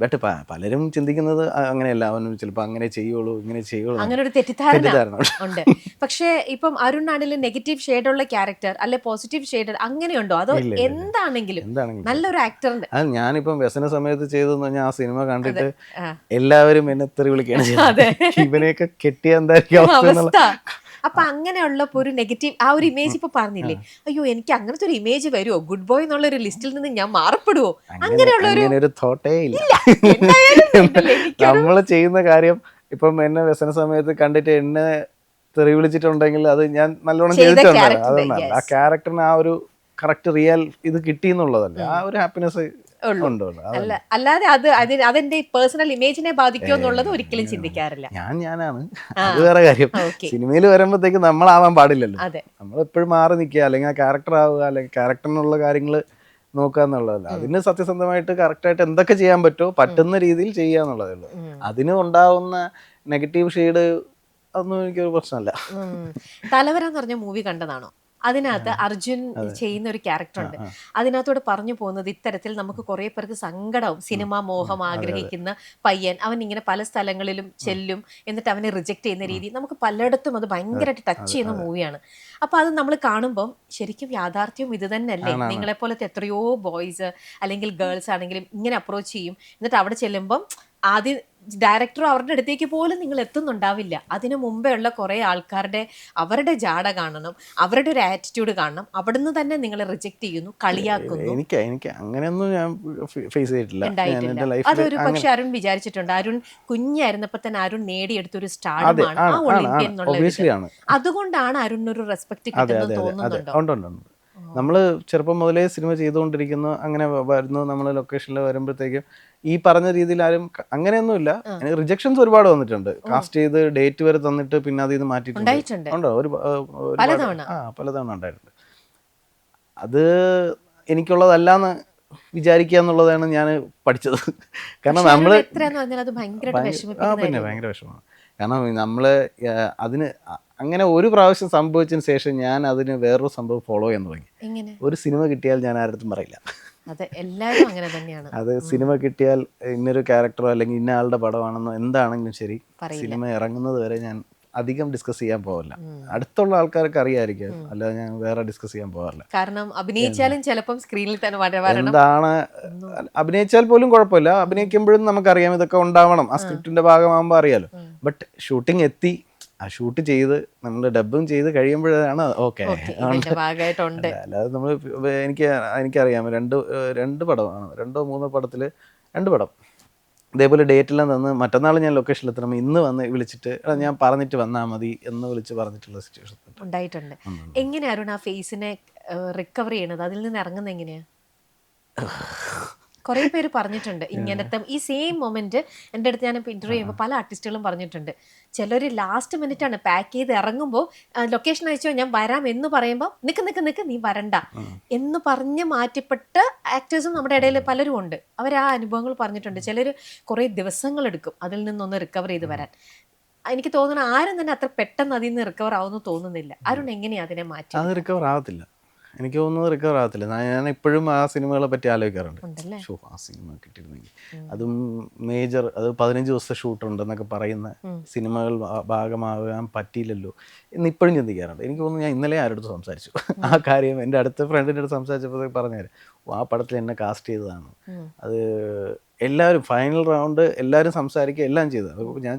ബട്ട് പലരും ചിന്തിക്കുന്നത് അങ്ങനെയല്ല, അവനും ചിലപ്പോൾ അങ്ങനെ ചെയ്യുള്ളൂ ഇങ്ങനെ ചെയ്യുള്ളൂ, അങ്ങനെ ഒരു തെറ്റിദ്ധാരണ ഉണ്ട്. പക്ഷേ ഇപ്പം അരുണാണെങ്കിലും നെഗറ്റീവ് ഷെയ്ഡുള്ള ക്യാരക്ടർ അല്ലെ പോസിറ്റീവ് ഷെയ്ഡ് അങ്ങനെയുണ്ടോ? അതോ എന്താണെങ്കിലും നല്ലൊരു ആക്ടറിന്റെ അത് ഞാനിപ്പം വ്യസന സമയത്ത് ചെയ്തെന്ന് പറഞ്ഞാൽ ആ സിനിമ കണ്ടിട്ട് എല്ലാവരും എന്നെ തെറി വിളിക്കുകയാണ്, ഇവനെയൊക്കെ കെട്ടിയ എന്തായിരിക്കും അവസ്ഥ. അപ്പൊ അങ്ങനെയുള്ള ഒരു നെഗറ്റീവ് ആ ഒരു ഇമേജ് ഇപ്പൊ പറഞ്ഞില്ലേ, അയ്യോ എനിക്ക് അങ്ങനത്തെ ഒരു ഇമേജ് വരുമോ, ഗുഡ് ബോയ് എന്നുള്ള ഒരു ലിസ്റ്റിൽ നിന്ന് ഞാൻ മാറപ്പെടുവോ? അങ്ങനെയുള്ള ഒരു തോട്ടേ ഇല്ല. നമ്മള് ചെയ്യുന്ന കാര്യം ഇപ്പം എന്നെ വ്യസന സമയത്ത് കണ്ടിട്ട് എന്നെ തെറി വിളിച്ചിട്ടുണ്ടെങ്കിൽ അത് ഞാൻ നല്ലോണം ചെയ്തിട്ടുണ്ട്. അതുകൊണ്ടാണ് ആ ക്യാരക്ടറിന് ആ ഒരു കറക്റ്റ് റിയൽ ഇത് കിട്ടിയെന്നുള്ളതല്ല, ആ ഒരു ഹാപ്പിനെസ്. അല്ലാതെ അതെന്റെ പേഴ്സണൽ ഇമേജിനെ ബാധിക്കുമോ എന്നുള്ളത് ഒരിക്കലും ചിന്തിക്കാറില്ല. ഞാനാണ്, അത് വേറെ കാര്യം. സിനിമയിൽ വരുമ്പോഴത്തേക്ക് നമ്മളാവാൻ പാടില്ലല്ലോ, നമ്മൾ എപ്പോഴും മാറി നിൽക്കുക, അല്ലെങ്കിൽ ആ ക്യാരക്ടർ ആവുക, അല്ലെങ്കിൽ ക്യാരക്ടറിനുള്ള കാര്യങ്ങൾ നോക്കുക എന്നുള്ളതല്ല. അതിന് സത്യസന്ധമായിട്ട് കറക്റ്റായിട്ട് എന്തൊക്കെ ചെയ്യാൻ പറ്റുമോ പറ്റുന്ന രീതിയിൽ ചെയ്യുക എന്നുള്ളതേ ഉള്ളൂ. അതിന് ഉണ്ടാവുന്ന നെഗറ്റീവ് ഷെയ്ഡ് അതൊന്നും എനിക്കൊരു പ്രശ്നമല്ല. തലവര എന്ന് പറഞ്ഞ മൂവി കണ്ടതാണോ? അതിനകത്ത് അർജുൻ ചെയ്യുന്ന ഒരു ക്യാരക്ടർ ഉണ്ട്. അതിനകത്തോട് പറഞ്ഞു പോകുന്നത് ഇത്തരത്തിൽ നമുക്ക് കുറെ പേർക്ക് സങ്കടവും, സിനിമാ മോഹം ആഗ്രഹിക്കുന്ന പയ്യൻ, അവൻ ഇങ്ങനെ പല സ്ഥലങ്ങളിലും ചെല്ലും, എന്നിട്ട് അവനെ റിജക്ട് ചെയ്യുന്ന രീതി നമുക്ക് പലയിടത്തും അത് ഭയങ്കരമായിട്ട് ടച്ച് ചെയ്യുന്ന മൂവിയാണ്. അപ്പൊ അത് നമ്മൾ കാണുമ്പോൾ ശരിക്കും യാഥാർത്ഥ്യം ഇത് തന്നെയല്ലേ? നിങ്ങളെ പോലത്തെ എത്രയോ ബോയ്സ് അല്ലെങ്കിൽ ഗേൾസ് ആണെങ്കിലും ഇങ്ങനെ അപ്രോച്ച് ചെയ്യും, എന്നിട്ട് അവിടെ ചെല്ലുമ്പം ആദ്യം ഡയറക്ടർ അവരുടെ അടുത്തേക്ക് പോലും നിങ്ങൾ എത്തുന്നുണ്ടാവില്ല. അതിനു മുമ്പേ ഉള്ള കുറെ ആൾക്കാരുടെ അവരുടെ ജാട കാണണം, അവരുടെ ഒരു ആറ്റിറ്റ്യൂഡ് കാണണം, അവിടുന്ന് തന്നെ നിങ്ങളെ റിജക്ട് ചെയ്യുന്നു, കളിയാക്കുന്നു. എനിക്ക് അങ്ങനെയൊന്നും ഞാൻ ഫേസ് ചെയ്തിട്ടില്ല. അതൊരു പക്ഷെ അരുൺ വിചാരിച്ചിട്ടുണ്ട്. അരുൺ കുഞ്ഞായിരുന്നപ്പോ തന്നെ അരുൺ നേടിയെടുത്തൊരു സ്റ്റാർഡമാണ് ആ ഒളിമ്പ്യൻ എന്നുള്ള. അതുകൊണ്ടാണ് അരുണിനൊരു റെസ്പെക്ട് കിട്ടുന്നത് തോന്നുന്നുണ്ടോ? നമ്മൾ ചെറുപ്പം മുതലേ സിനിമ ചെയ്തുകൊണ്ടിരിക്കുന്നു, അങ്ങനെ വരുന്നു, നമ്മൾ ലൊക്കേഷനിൽ വരുമ്പോഴത്തേക്കും ഈ പറഞ്ഞ രീതിയിൽ ആരും അങ്ങനെയൊന്നുമില്ല. റിജക്ഷൻസ് ഒരുപാട് വന്നിട്ടുണ്ട്. കാസ്റ്റ് ചെയ്ത് ഡേറ്റ് വരെ തന്നിട്ട് പിന്നെ അതിൽ നിന്ന് മാറ്റിയിട്ടുണ്ട്. ഉണ്ടോ? പലതവണ ഉണ്ടായിട്ടുണ്ട്. അത് എനിക്കുള്ളതല്ലാന്ന് വിചാരിക്കുക എന്നുള്ളതാണ് ഞാൻ പഠിച്ചത്. കാരണം നമ്മള് പിന്നെ ഭയങ്കര വിഷമമാണ്. കാരണം നമ്മള് അതിന് അങ്ങനെ ഒരു പ്രാവശ്യം സംഭവിച്ചതിന് ശേഷം ഞാൻ അതിന് വേറൊരു സംഭവം ഫോളോ ചെയ്യാൻ തുടങ്ങി. ഒരു സിനിമ കിട്ടിയാൽ ഞാൻ ആരുടെ പറയില്ല. അത് സിനിമ കിട്ടിയാൽ ഇന്നൊരു ക്യാരക്ടറോ അല്ലെങ്കിൽ ഇന്ന ആളുടെ പടമാണെന്നോ എന്താണെങ്കിലും ശരി, സിനിമ ഇറങ്ങുന്നത് വരെ ഞാൻ അധികം ഡിസ്കസ് ചെയ്യാൻ പോകില്ല. അടുത്തുള്ള ആൾക്കാർക്ക് അറിയായിരിക്കും, അല്ലാതെ ഞാൻ വേറെ ഡിസ്കസ് ചെയ്യാൻ പോകാറില്ല. കാരണം അഭിനയിച്ചാലും ചിലപ്പം സ്ക്രീനിൽ തന്നെ എന്താണ് അഭിനയിച്ചാൽ പോലും കുഴപ്പമില്ല, അഭിനയിക്കുമ്പോഴും നമുക്കറിയാം ഇതൊക്കെ ഉണ്ടാവണം, ആ സ്ക്രിപ്റ്റിന്റെ ഭാഗമാകുമ്പോൾ അറിയാലോ. ബട്ട് ഷൂട്ടിംഗ് എത്തി, ആ ഷൂട്ട് ചെയ്ത് നമ്മൾ ഡബും ചെയ്ത് കഴിയുമ്പോഴാണ് ഓക്കെ. അല്ലാതെ നമ്മൾ എനിക്കറിയാം രണ്ട് പടമാണ്, 2-3 പടത്തിൽ 2 പടം ഇതേപോലെ ഡേറ്റെല്ലാം തന്ന് മറ്റന്നാൾ ഞാൻ ലൊക്കേഷനിൽ എത്തണം, ഇന്ന് വന്ന് വിളിച്ചിട്ട് ഞാൻ പറഞ്ഞിട്ട് വന്നാൽ മതി എന്ന് വിളിച്ച് പറഞ്ഞിട്ടുള്ള സിറ്റുവേഷൻ ഉണ്ടായിട്ടുണ്ട്. എങ്ങനെയാ അരുൺ ആ ഫേസിനെ റിക്കവർ ചെയ്യണത്? അതിൽ നിന്ന് ഇറങ്ങുന്നത് എങ്ങനെയാ? കുറെ പേര് പറഞ്ഞിട്ടുണ്ട് ഇങ്ങനത്തെ ഈ സെയിം മൊമെന്റ് എൻ്റെ അടുത്ത് ഞാൻ ഇന്റർവ്യൂ ചെയ്യുമ്പോൾ പല ആർട്ടിസ്റ്റുകളും പറഞ്ഞിട്ടുണ്ട്. ചിലർ ലാസ്റ്റ് മിനിറ്റ് ആണ് പാക്ക് ചെയ്ത് ഇറങ്ങുമ്പോൾ ലൊക്കേഷൻ അയച്ചോ ഞാൻ വരാം എന്ന് പറയുമ്പോൾ നിക്ക് നീ വരണ്ട എന്ന് പറഞ്ഞ് മാറ്റിപ്പെട്ട ആക്ടേഴ്സും നമ്മുടെ ഇടയിൽ പലരും ഉണ്ട്. അവർ ആ അനുഭവങ്ങൾ പറഞ്ഞിട്ടുണ്ട്. ചിലർ കുറേ ദിവസങ്ങൾ എടുക്കും അതിൽ നിന്നൊന്ന് റിക്കവർ ചെയ്ത് വരാൻ. എനിക്ക് തോന്നുന്നു ആരും തന്നെ അത്ര പെട്ടെന്ന് അതിൽ നിന്ന് റിക്കവർ ആവുമെന്ന് തോന്നുന്നില്ല. അരുൺ എങ്ങനെയാ അതിനെ മാറ്റി? അത് റിക്കവർ ആവത്തില്ല. എനിക്ക് തോന്നുന്നത് റിക്കവർ ആകത്തില്ല. ഞാൻ ഇപ്പോഴും ആ സിനിമകളെ പറ്റി ആലോചിക്കാറുണ്ട്. ഉണ്ടല്ലേ? ഷോ ആ സിനിമ കിട്ടിയിരുന്നെങ്കിൽ, അതും മേജർ, അത് 15 ദിവസത്തെ ഷൂട്ടുണ്ടെന്നൊക്കെ പറയുന്ന സിനിമകൾ ഭാഗമാകാൻ പറ്റിയില്ലല്ലോ എന്ന് ഇപ്പോഴും ചിന്തിക്കാറുണ്ട്. എനിക്ക് തോന്നുന്നു ഞാൻ ഇന്നലെ ആരോടുത്ത് സംസാരിച്ചു ആ കാര്യം. എൻ്റെ അടുത്ത ഫ്രണ്ടിൻ്റെ അടുത്ത് സംസാരിച്ചപ്പോൾ പറഞ്ഞുതരാം, ആ പടത്തിൽ എന്നെ കാസ്റ്റ് ചെയ്തതാണ്. അത് എല്ലാവരും ഫൈനൽ റൗണ്ട് എല്ലാവരും സംസാരിക്കുക എല്ലാം ചെയ്തത്. അപ്പോൾ ഞാൻ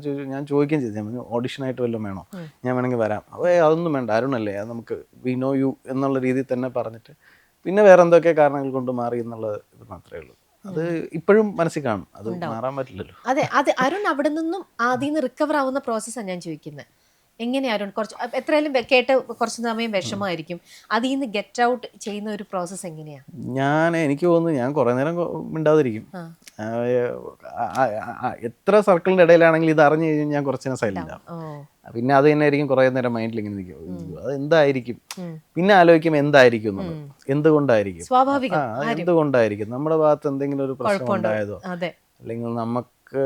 ചോദിക്കുകയും ചെയ്തു, ഞാൻ ഓഡിഷനായിട്ട് വല്ലതും വേണോ, ഞാൻ വേണമെങ്കിൽ വരാം. അപ്പോൾ അതൊന്നും വേണ്ട, അരുണല്ലേ, അത് നമുക്ക് വി നോ യു എന്നുള്ള രീതിയിൽ തന്നെ പറഞ്ഞിട്ട് പിന്നെ വേറെ എന്തൊക്കെ കാരണങ്ങൾ കൊണ്ട് മാറി എന്നുള്ളത് ഇത് മാത്രമേ ഉള്ളൂ. അത് ഇപ്പോഴും മനസ്സിൽ കാണും, അത് മാറാൻ പറ്റില്ലല്ലോ. അതെ, അത് അരുൺ അവിടെ നിന്നും ആദ്യം നിന്ന് റിക്കവർ ആവുന്ന പ്രോസസ്സാണ് ഞാൻ ചോദിക്കുന്നത്. എങ്ങനെയാ അരുൺ കുറച്ച് എത്രയായാലും കേട്ട് കുറച്ച് സമയം വിഷമമായിരിക്കും, അതിൽ നിന്ന് ഗെറ്റ് ഔട്ട് ചെയ്യുന്ന ഒരു പ്രോസസ്സ് എങ്ങനെയാ? എനിക്ക് തോന്നുന്നു ഞാൻ കുറേ നേരം മിണ്ടാതിരിക്കും. എത്ര സർക്കിളിൻ്റെ ഇടയിലാണെങ്കിലും ഇത് അറിഞ്ഞു കഴിഞ്ഞാൽ ഞാൻ കുറച്ച് നേരം സൈലൻ്റ് ആവും. പിന്നെ അത് തന്നെ ആയിരിക്കും കുറേ നേരം മൈൻഡിൽ ഇങ്ങനെ നിൽക്കും, അത് എന്തായിരിക്കും, പിന്നെ ആലോചിക്കും എന്തായിരിക്കും എന്നുള്ളത്, എന്തുകൊണ്ടായിരിക്കും, സ്വാഭാവികം, എന്തുകൊണ്ടായിരിക്കും, നമ്മുടെ ഭാഗത്ത് എന്തെങ്കിലും ഒരു പ്രശ്നം ഉണ്ടായതോ, അല്ലെങ്കിൽ നമുക്ക്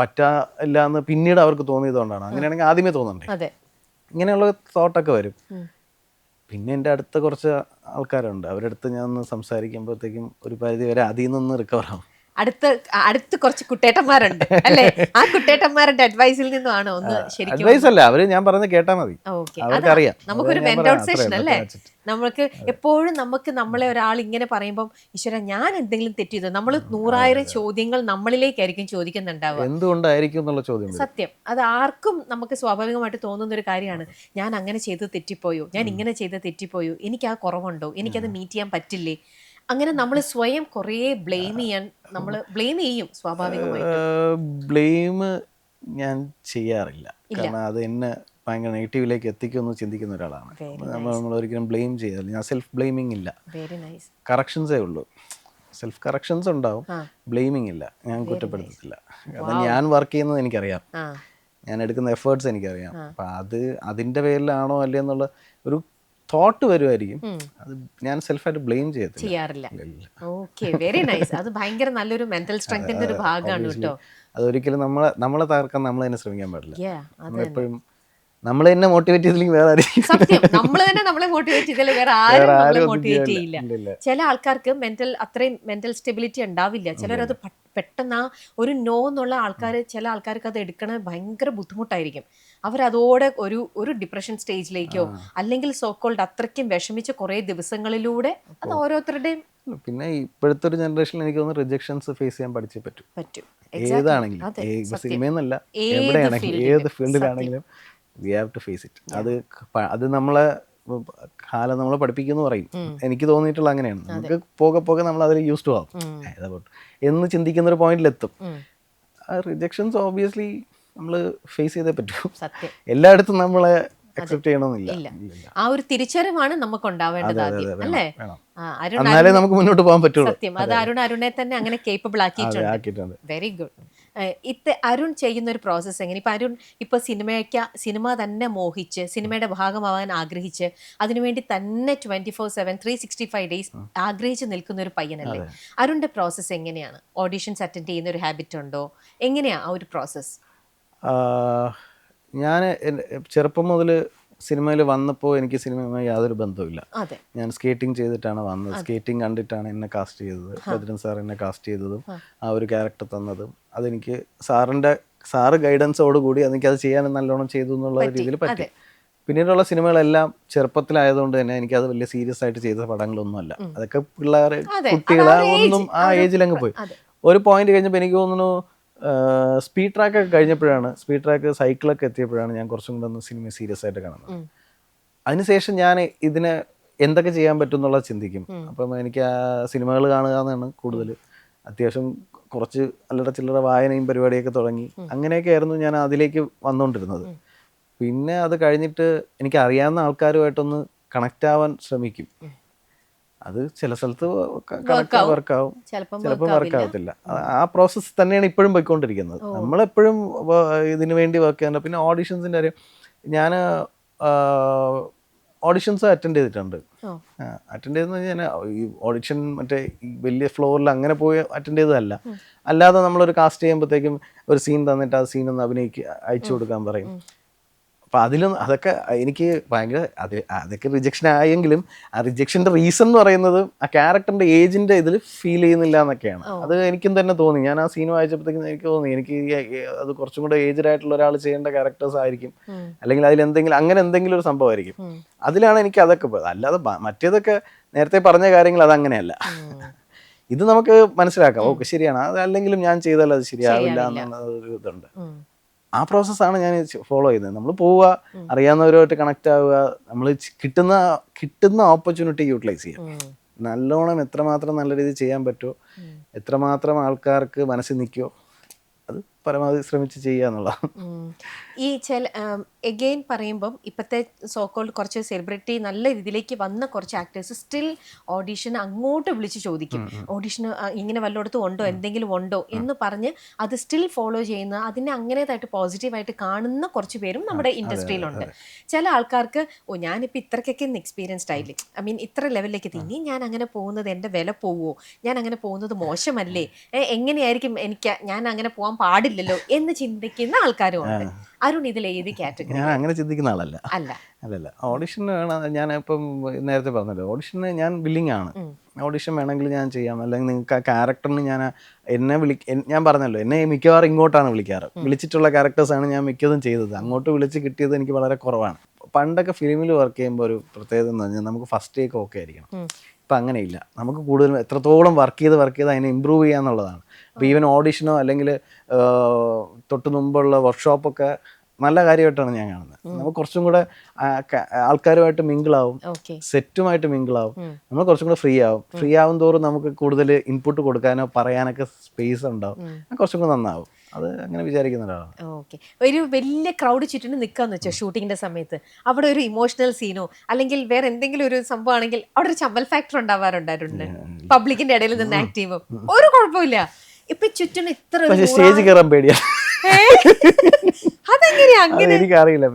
പറ്റില്ല എന്ന് പിന്നീട് അവർക്ക് തോന്നിയതുകൊണ്ടാണ്. അങ്ങനെയാണെങ്കിൽ ആദ്യമേ തോന്നണ്ടേ, ഇങ്ങനെയുള്ള തോട്ടൊക്കെ വരും. പിന്നെ എൻ്റെ അടുത്ത കുറച്ച് ആൾക്കാരുണ്ട്, അവരുടെ അടുത്ത് ഞാൻ ഒന്ന് സംസാരിക്കുമ്പോഴത്തേക്കും ഒരു പരിധി വരെ അതിൽ നിന്ന് റിക്കവർ ആവും. അടുത്ത് കുറച്ച് കുട്ടേട്ടന്മാരുണ്ട് അല്ലേ? ആ കുട്ടേട്ടന്മാരുടെ അഡ്വൈസിൽ നിന്നുമാണ് ഒന്ന് ശരിക്കും. അഡ്വൈസ് അല്ല, അവര് ഞാൻ പറഞ്ഞ കേട്ടാ മതി, അവർക്കറിയാം. നമുക്കൊരു വെന്റ് ഔട്ട് സെഷൻ അല്ലേ? നമുക്ക് എപ്പോഴും നമ്മളെ ഒരാൾ ഇങ്ങനെ പറയുമ്പോൾ ഈശ്വര ഞാൻ എന്തെങ്കിലും തെറ്റ് ചെയ്തു, നമ്മൾ 100,000 ചോദ്യങ്ങൾ നമ്മളിലേക്കായിരിക്കും ചോദിക്കുന്നുണ്ടാവുക. എന്തുകൊണ്ടായിരിക്കും എന്നുള്ള ചോദ്യം. സത്യം, അത് ആർക്കും നമുക്ക് സ്വാഭാവികമായിട്ട് തോന്നുന്ന ഒരു കാര്യമാണ്. ഞാൻ അങ്ങനെ ചെയ്ത് തെറ്റിപ്പോയോ, ഞാൻ ഇങ്ങനെ ചെയ്ത് തെറ്റിപ്പോയോ, എനിക്ക് ആ കുറവുണ്ടോ, എനിക്കത് മീറ്റ് ചെയ്യാൻ പറ്റില്ലേ, അങ്ങനെ നമ്മൾ സ്വയം കുറേ ബ്ലെയിം ചെയ്യും സ്വാഭാവികമായിട്ട്. ബ്ലെയിം ഞാൻ ചെയ്യാറില്ല, കാരണം അത് എന്നെ ഭയങ്കര നെഗറ്റീവിലേക്ക് എത്തിക്കുമെന്ന് ചിന്തിക്കുന്ന ഒരാളാണ്. നമ്മൾ ഒരിക്കലും ബ്ലെയിം ചെയ്യാറില്ല, ഞാൻ സെൽഫ് ബ്ലെയിമിങ് ഇല്ല. കറക്ഷൻസേ ഉള്ളൂ, സെൽഫ് കറക്ഷൻസ് ഉണ്ടാവും, ബ്ലെയിമിങ് ഇല്ല. ഞാൻ കുറ്റപ്പെടുത്തത്തില്ല, കാരണം ഞാൻ വർക്ക് ചെയ്യുന്നത് എനിക്കറിയാം, ഞാൻ എടുക്കുന്ന എഫേർട്സ് എനിക്കറിയാം. അപ്പം അതിൻ്റെ പേരിലാണോ അല്ലേ എന്നുള്ള ഒരു തോട്ട് വരുമായിരിക്കും, അത് ഞാൻ സെൽഫായിട്ട് ബ്ലെയിം ചെയ്യാറില്ല. Okay, very nice. അത് ഭയങ്കര നല്ലൊരു മെന്റൽ സ്ട്രെങ്തിന്റെ ഒരു ഭാഗമാണ് കേട്ടോ. അതൊരിക്കലും നമ്മളെ തകർക്കാൻ നമ്മൾ തന്നെ ശ്രമിക്കാൻ പാടില്ല. എപ്പോഴും നമ്മൾ തന്നെ മോട്ടിവേറ്റ് ചെയ്തില്ലെങ്കിൽ വേറെ ആരെയും. സത്യം, നമ്മൾ തന്നെ നമ്മളെ മോട്ടിവേറ്റ് ചെയ്താലും വേറെ ആരും നമ്മളെ മോട്ടിവേറ്റ് ചെയ്യില്ല. ചില ആൾക്കാർക്ക് അത്രയും മെന്റൽ സ്റ്റെബിലിറ്റി ഉണ്ടാവില്ല. ചിലരത് പെട്ടെന്ന് ആ ഒരു നോ എന്നുള്ള ചില ആൾക്കാർക്ക് അത് എടുക്കണ ഭയങ്കര ബുദ്ധിമുട്ടായിരിക്കും. അവരതോടെ ഒരു ഡിപ്രഷൻ സ്റ്റേജിലേക്കോ അല്ലെങ്കിൽ സോക്കോൾഡ് അത്രയ്ക്കും വിഷമിച്ച കുറേ ദിവസങ്ങളിലൂടെ അത് ഓരോരുത്തരുടെയും. പിന്നെ ഇപ്പോഴത്തെ ഒരു ജനറേഷനിൽ എനിക്ക് തോന്നുന്നു റിജക്ഷൻസ് ഫേസ് ചെയ്യാൻ പഠിച്ചേ പറ്റും. ഏതാണെങ്കിലും, സിനിമയെന്നല്ല, എവിടെയാണെങ്കിലും, ഏത് ഫീൽഡിലാണെങ്കിലും we have to face it. അത് നമ്മളെ കാലം നമ്മളെ പഠിപ്പിക്കുന്നു പറയും. എനിക്ക് തോന്നിയിട്ടുള്ള അങ്ങനെയാണ്. നമുക്ക് പോകെ നമ്മൾ അതിൽ യൂസ് ടു ആവും എന്ന് ചിന്തിക്കുന്ന ഒരു പോയിന്റിലെത്തും. റിജക്ഷൻസ് ഓബിയസ്ലി നമ്മൾ ഫേസ് ചെയ്തേ പറ്റൂ. എല്ലായിടത്തും നമ്മളെ അക്സെപ്റ്റ് ചെയ്യണമെന്നില്ല. ആ ഒരു തിരിച്ചറിവാണ് നമുക്ക് ഉണ്ടാവേണ്ടത് ആദ്യം, അല്ലേ? എന്നാലേ നമുക്ക് മുന്നോട്ട് പോകാൻ പറ്റുള്ളൂ. സത്യം, അത് അരുണെ തന്നെ അങ്ങനെ കേപ്പബിൾ ആക്കിയിട്ടുണ്ട്. Very good. അരുൺ ചെയ്യുന്ന ഒരു പ്രോസസ്സ് എങ്ങനെ? ഇപ്പൊ അരുൺ സിനിമ തന്നെ മോഹിച്ച് സിനിമയുടെ ഭാഗമാവാൻ ആഗ്രഹിച്ച് അതിനുവേണ്ടി തന്നെ 24/7 365 ഡേയ്സ് ആഗ്രഹിച്ച് നിൽക്കുന്ന ഒരു പയ്യനല്ലേ? അരുണിന്റെ പ്രോസസ്സ് എങ്ങനെയാണ്? ഓഡിഷൻസ് അറ്റൻഡ് ചെയ്യുന്ന ഒരു ഹാബിറ്റ് ഉണ്ടോ? എങ്ങനെയാ ആ ഒരു പ്രോസസ്സ്? ഞാൻ ചെറുപ്പം മുതൽ സിനിമയിൽ വന്നപ്പോൾ എനിക്ക് സിനിമയുമായി യാതൊരു ബന്ധവുമില്ല. ഞാൻ സ്കേറ്റിംഗ് ചെയ്തിട്ടാണ് വന്നത്, സ്കേറ്റിംഗ് കണ്ടിട്ടാണ് എന്നെ കാസ്റ്റ് ചെയ്തത്. ഭദ്രൻ സാർ എന്നെ കാസ്റ്റ് ചെയ്തതും ആ ഒരു ക്യാരക്ടർ തന്നതും അതെനിക്ക് സാറ് ഗൈഡൻസോടുകൂടി എനിക്കത് ചെയ്യാൻ നല്ലോണം ചെയ്തു എന്നുള്ള രീതിയിൽ പറ്റി. പിന്നീടുള്ള സിനിമകളെല്ലാം ചെറുപ്പത്തിലായതുകൊണ്ട് തന്നെ എനിക്കത് വലിയ സീരിയസ് ആയിട്ട് ചെയ്ത പടങ്ങളൊന്നുമല്ല. അതൊക്കെ കുട്ടികളെ ഒന്നും ആ ഏജിലങ്ങ് പോയി. ഒരു പോയിന്റ് കഴിഞ്ഞപ്പോൾ എനിക്ക് തോന്നുന്നു സ്പീഡ് ട്രാക്കൊക്കെ കഴിഞ്ഞപ്പോഴാണ്, സ്പീഡ് ട്രാക്ക് സൈക്കിളൊക്കെ എത്തിയപ്പോഴാണ് ഞാൻ കുറച്ചും കൂടെ ഒന്ന് സിനിമ സീരിയസ് ആയിട്ട് കാണുന്നത്. അതിനുശേഷം ഞാൻ ഇതിനെ എന്തൊക്കെ ചെയ്യാൻ പറ്റും എന്നുള്ളത് ചിന്തിക്കും. അപ്പം എനിക്ക് ആ സിനിമകൾ കാണുക എന്നാണ് കൂടുതൽ. അത്യാവശ്യം കുറച്ച് അല്ലറ ചില്ലറ വായനയും പരിപാടിയൊക്കെ തുടങ്ങി. അങ്ങനെയൊക്കെ ആയിരുന്നു ഞാൻ അതിലേക്ക് വന്നുകൊണ്ടിരുന്നത്. പിന്നെ അത് കഴിഞ്ഞിട്ട് എനിക്ക് അറിയാവുന്ന ആൾക്കാരുമായിട്ടൊന്ന് കണക്റ്റ് ആവാൻ ശ്രമിക്കും. അത് ചില സ്ഥലത്ത് വർക്കാവും, ചിലപ്പോൾ വർക്കാവത്തില്ല. ആ പ്രോസസ്സ് തന്നെയാണ് ഇപ്പോഴും പോയിക്കൊണ്ടിരിക്കുന്നത്. നമ്മളെപ്പോഴും ഇതിനു വേണ്ടി വർക്ക് ചെയ്യാൻ. പിന്നെ ഓഡിഷൻസിൻ്റെ കാര്യം, ഞാൻ ഓഡിഷൻസ് അറ്റൻഡ് ചെയ്തിട്ടുണ്ട്. അറ്റൻഡ് ചെയ്തെന്ന് പറഞ്ഞാൽ ഈ ഓഡിഷൻ മറ്റേ വലിയ ഫ്ലോറിൽ അങ്ങനെ പോയി അറ്റൻഡ് ചെയ്തതല്ല. അല്ലാതെ നമ്മളൊരു കാസ്റ്റ് ചെയ്യുമ്പോഴത്തേക്കും ഒരു സീൻ തന്നിട്ട് ആ സീൻ ഒന്ന് അയച്ചു കൊടുക്കാൻ പറയും. അപ്പം അതിലും അതൊക്കെ എനിക്ക് ഭയങ്കര അതൊക്കെ റിജക്ഷൻ ആയെങ്കിലും ആ റിജക്ഷൻ്റെ റീസൺ എന്ന് പറയുന്നത് ആ ക്യാരക്ടറിൻ്റെ ഏജിൻ്റെ ഇതിൽ ഫീൽ ചെയ്യുന്നില്ല എന്നൊക്കെയാണ്. അത് എനിക്കും തന്നെ തോന്നി. ഞാൻ ആ സീൻ വായിച്ചപ്പോഴത്തേക്കും എനിക്ക് തോന്നി എനിക്ക് അത് കുറച്ചും കൂടെ ഏജ്ഡ് ആയിട്ടുള്ള ഒരാൾ ചെയ്യേണ്ട ക്യാരക്ടേഴ്സ് ആയിരിക്കും, അല്ലെങ്കിൽ അതിൽ എന്തെങ്കിലും അങ്ങനെ എന്തെങ്കിലും ഒരു സംഭവമായിരിക്കും. അതിലാണ് എനിക്ക് അതൊക്കെ അല്ലാതെ മറ്റേതൊക്കെ നേരത്തെ പറഞ്ഞ കാര്യങ്ങൾ അതങ്ങനെയല്ല. ഇത് നമുക്ക് മനസ്സിലാക്കാം, ഓക്കെ ശരിയാണ്, അതല്ലെങ്കിലും ഞാൻ ചെയ്താൽ അത് ശരിയാവില്ല എന്നുള്ള ഒരു ഇതുണ്ട്. ആ പ്രോസസ്സാണ് ഞാൻ ഫോളോ ചെയ്യുന്നത്. നമ്മൾ പോവുക, അറിയാവുന്നവരുമായിട്ട് കണക്ട് ആവുക, നമ്മൾ കിട്ടുന്ന ഓപ്പർച്യൂണിറ്റി യൂട്ടിലൈസ് ചെയ്യുക. നല്ലോണം എത്രമാത്രം നല്ല രീതിയിൽ ചെയ്യാൻ പറ്റുമോ, എത്രമാത്രം ആൾക്കാർക്ക് മനസ്സിൽ നിൽക്കുമോ അത് പരമാവധി ശ്രമിച്ച് ചെയ്യുക എന്നുള്ളതാണ്. ഈ എഗെയിൻ പറയുമ്പം ഇപ്പോഴത്തെ സോക്കോൾഡ് കുറച്ച് സെലിബ്രിറ്റി നല്ല രീതിയിലേക്ക് വന്ന കുറച്ച് ആക്ടേഴ്സ് സ്റ്റിൽ ഓഡീഷൻ അങ്ങോട്ട് വിളിച്ച് ചോദിക്കും, ഓഡീഷന് ഇങ്ങനെ വല്ലയിടത്തും ഉണ്ടോ, എന്തെങ്കിലും ഉണ്ടോ എന്ന് പറഞ്ഞ് അത് സ്റ്റിൽ ഫോളോ ചെയ്യുന്ന, അതിനെ അങ്ങനേതായിട്ട് പോസിറ്റീവായിട്ട് കാണുന്ന കുറച്ച് പേരും നമ്മുടെ ഇൻഡസ്ട്രിയിലുണ്ട്. ചില ആൾക്കാർക്ക് ഞാനിപ്പോൾ ഇത്രയ്ക്കൊക്കെ എക്സ്പീരിയൻസ്ഡ് ആയില്ലേ, ഐ മീൻ ഇത്ര ലെവലിലേക്ക് എത്തി, ഇനി ഞാൻ അങ്ങനെ പോകുന്നത് എൻ്റെ വില പോവുമോ, ഞാൻ അങ്ങനെ പോകുന്നത് മോശമല്ലേ, എങ്ങനെയായിരിക്കും ഞാൻ അങ്ങനെ പോകാൻ പാടില്ലല്ലോ എന്ന് ചിന്തിക്കുന്ന ആൾക്കാരും ഉണ്ട്. അരുൺ ഇതിൽ ഏത് കാറ്റഗറി? ഞാൻ അങ്ങനെ ചിന്തിക്കുന്ന ആളല്ല. അല്ലല്ല, ഓഡിഷന് വേണം. ഞാൻ ഇപ്പം നേരത്തെ പറഞ്ഞല്ലോ, ഓഡിഷന് ഞാൻ വില്ലിങ് ആണ്. ഓഡിഷൻ വേണമെങ്കിൽ ഞാൻ ചെയ്യാം, അല്ലെങ്കിൽ നിങ്ങൾക്ക് ആ ക്യാരക്ടറിന് ഞാൻ പറഞ്ഞല്ലോ, എന്നെ മിക്കവാറും ഇങ്ങോട്ടാണ് വിളിക്കാറ്. വിളിച്ചിട്ടുള്ള ക്യാരക്ടേഴ്സാണ് ഞാൻ മിക്കതും ചെയ്തത്. അങ്ങോട്ട് വിളിച്ച് കിട്ടിയത് എനിക്ക് വളരെ കുറവാണ്. പണ്ടൊക്കെ ഫിലിമിൽ വർക്ക് ചെയ്യുമ്പോൾ ഒരു പ്രത്യേകത എന്ന് പറഞ്ഞാൽ നമുക്ക് ഫസ്റ്റ് ടേക്ക് ഓക്കെ ആയിരിക്കണം. ഇപ്പം അങ്ങനെയില്ല. നമുക്ക് കൂടുതലും എത്രത്തോളം വർക്ക് ചെയ്ത് അതിനെ ഇമ്പ്രൂവ് ചെയ്യുക എന്നുള്ളതാണ്. അപ്പോൾ ഈവൻ ഓഡിഷനോ അല്ലെങ്കിൽ തൊട്ട് മുമ്പുള്ള വർക്ക്ഷോപ്പൊക്കെ നല്ല കാര്യമായിട്ടാണ് ഞാൻ കാണുന്നത്. നമുക്ക് കുറച്ചും കൂടെ ആൾക്കാരുമായിട്ട് മിങ്കിളാവും, സെറ്റുമായിട്ട് മിങ്കിളാവും, നമ്മൾ കുറച്ചും കൂടെ ഫ്രീ ആവും തോറും നമുക്ക് കൂടുതൽ ഇൻപുട്ട് കൊടുക്കാനോ പറയാനൊക്കെ സ്പേസ് ഉണ്ടാവും, കുറച്ചും കൂടെ നന്നാവും. അത് അങ്ങനെ വിചാരിക്കുന്ന ഒരാളാണ്. ഓക്കെ, ഒരു വലിയ ക്രൗഡ് ചുറ്റിന് നിൽക്കാന്ന് വെച്ചാൽ ഷൂട്ടിങ്ങിന്റെ സമയത്ത് അവിടെ ഒരു ഇമോഷണൽ സീനോ അല്ലെങ്കിൽ വേറെ എന്തെങ്കിലും ഒരു സംഭവം ആണെങ്കിൽ അവിടെ ഒരു ചമ്മൽ ഫാക്ടർ ഉണ്ടാവാറുണ്ടായിട്ടുണ്ട്. പബ്ലിക്കിന്റെ ഇടയിൽ നിന്ന് ആക്ട് ചെയ്യുമ്പോൾ ഒരു കുഴപ്പമില്ല. ഇപ്പൊ ചുറ്റിന് ഇത്ര സ്റ്റേജ് കയറാൻ പേടിയാണ്. അതെങ്ങനെയാ അങ്ങനെ? എനിക്കറിയില്ല.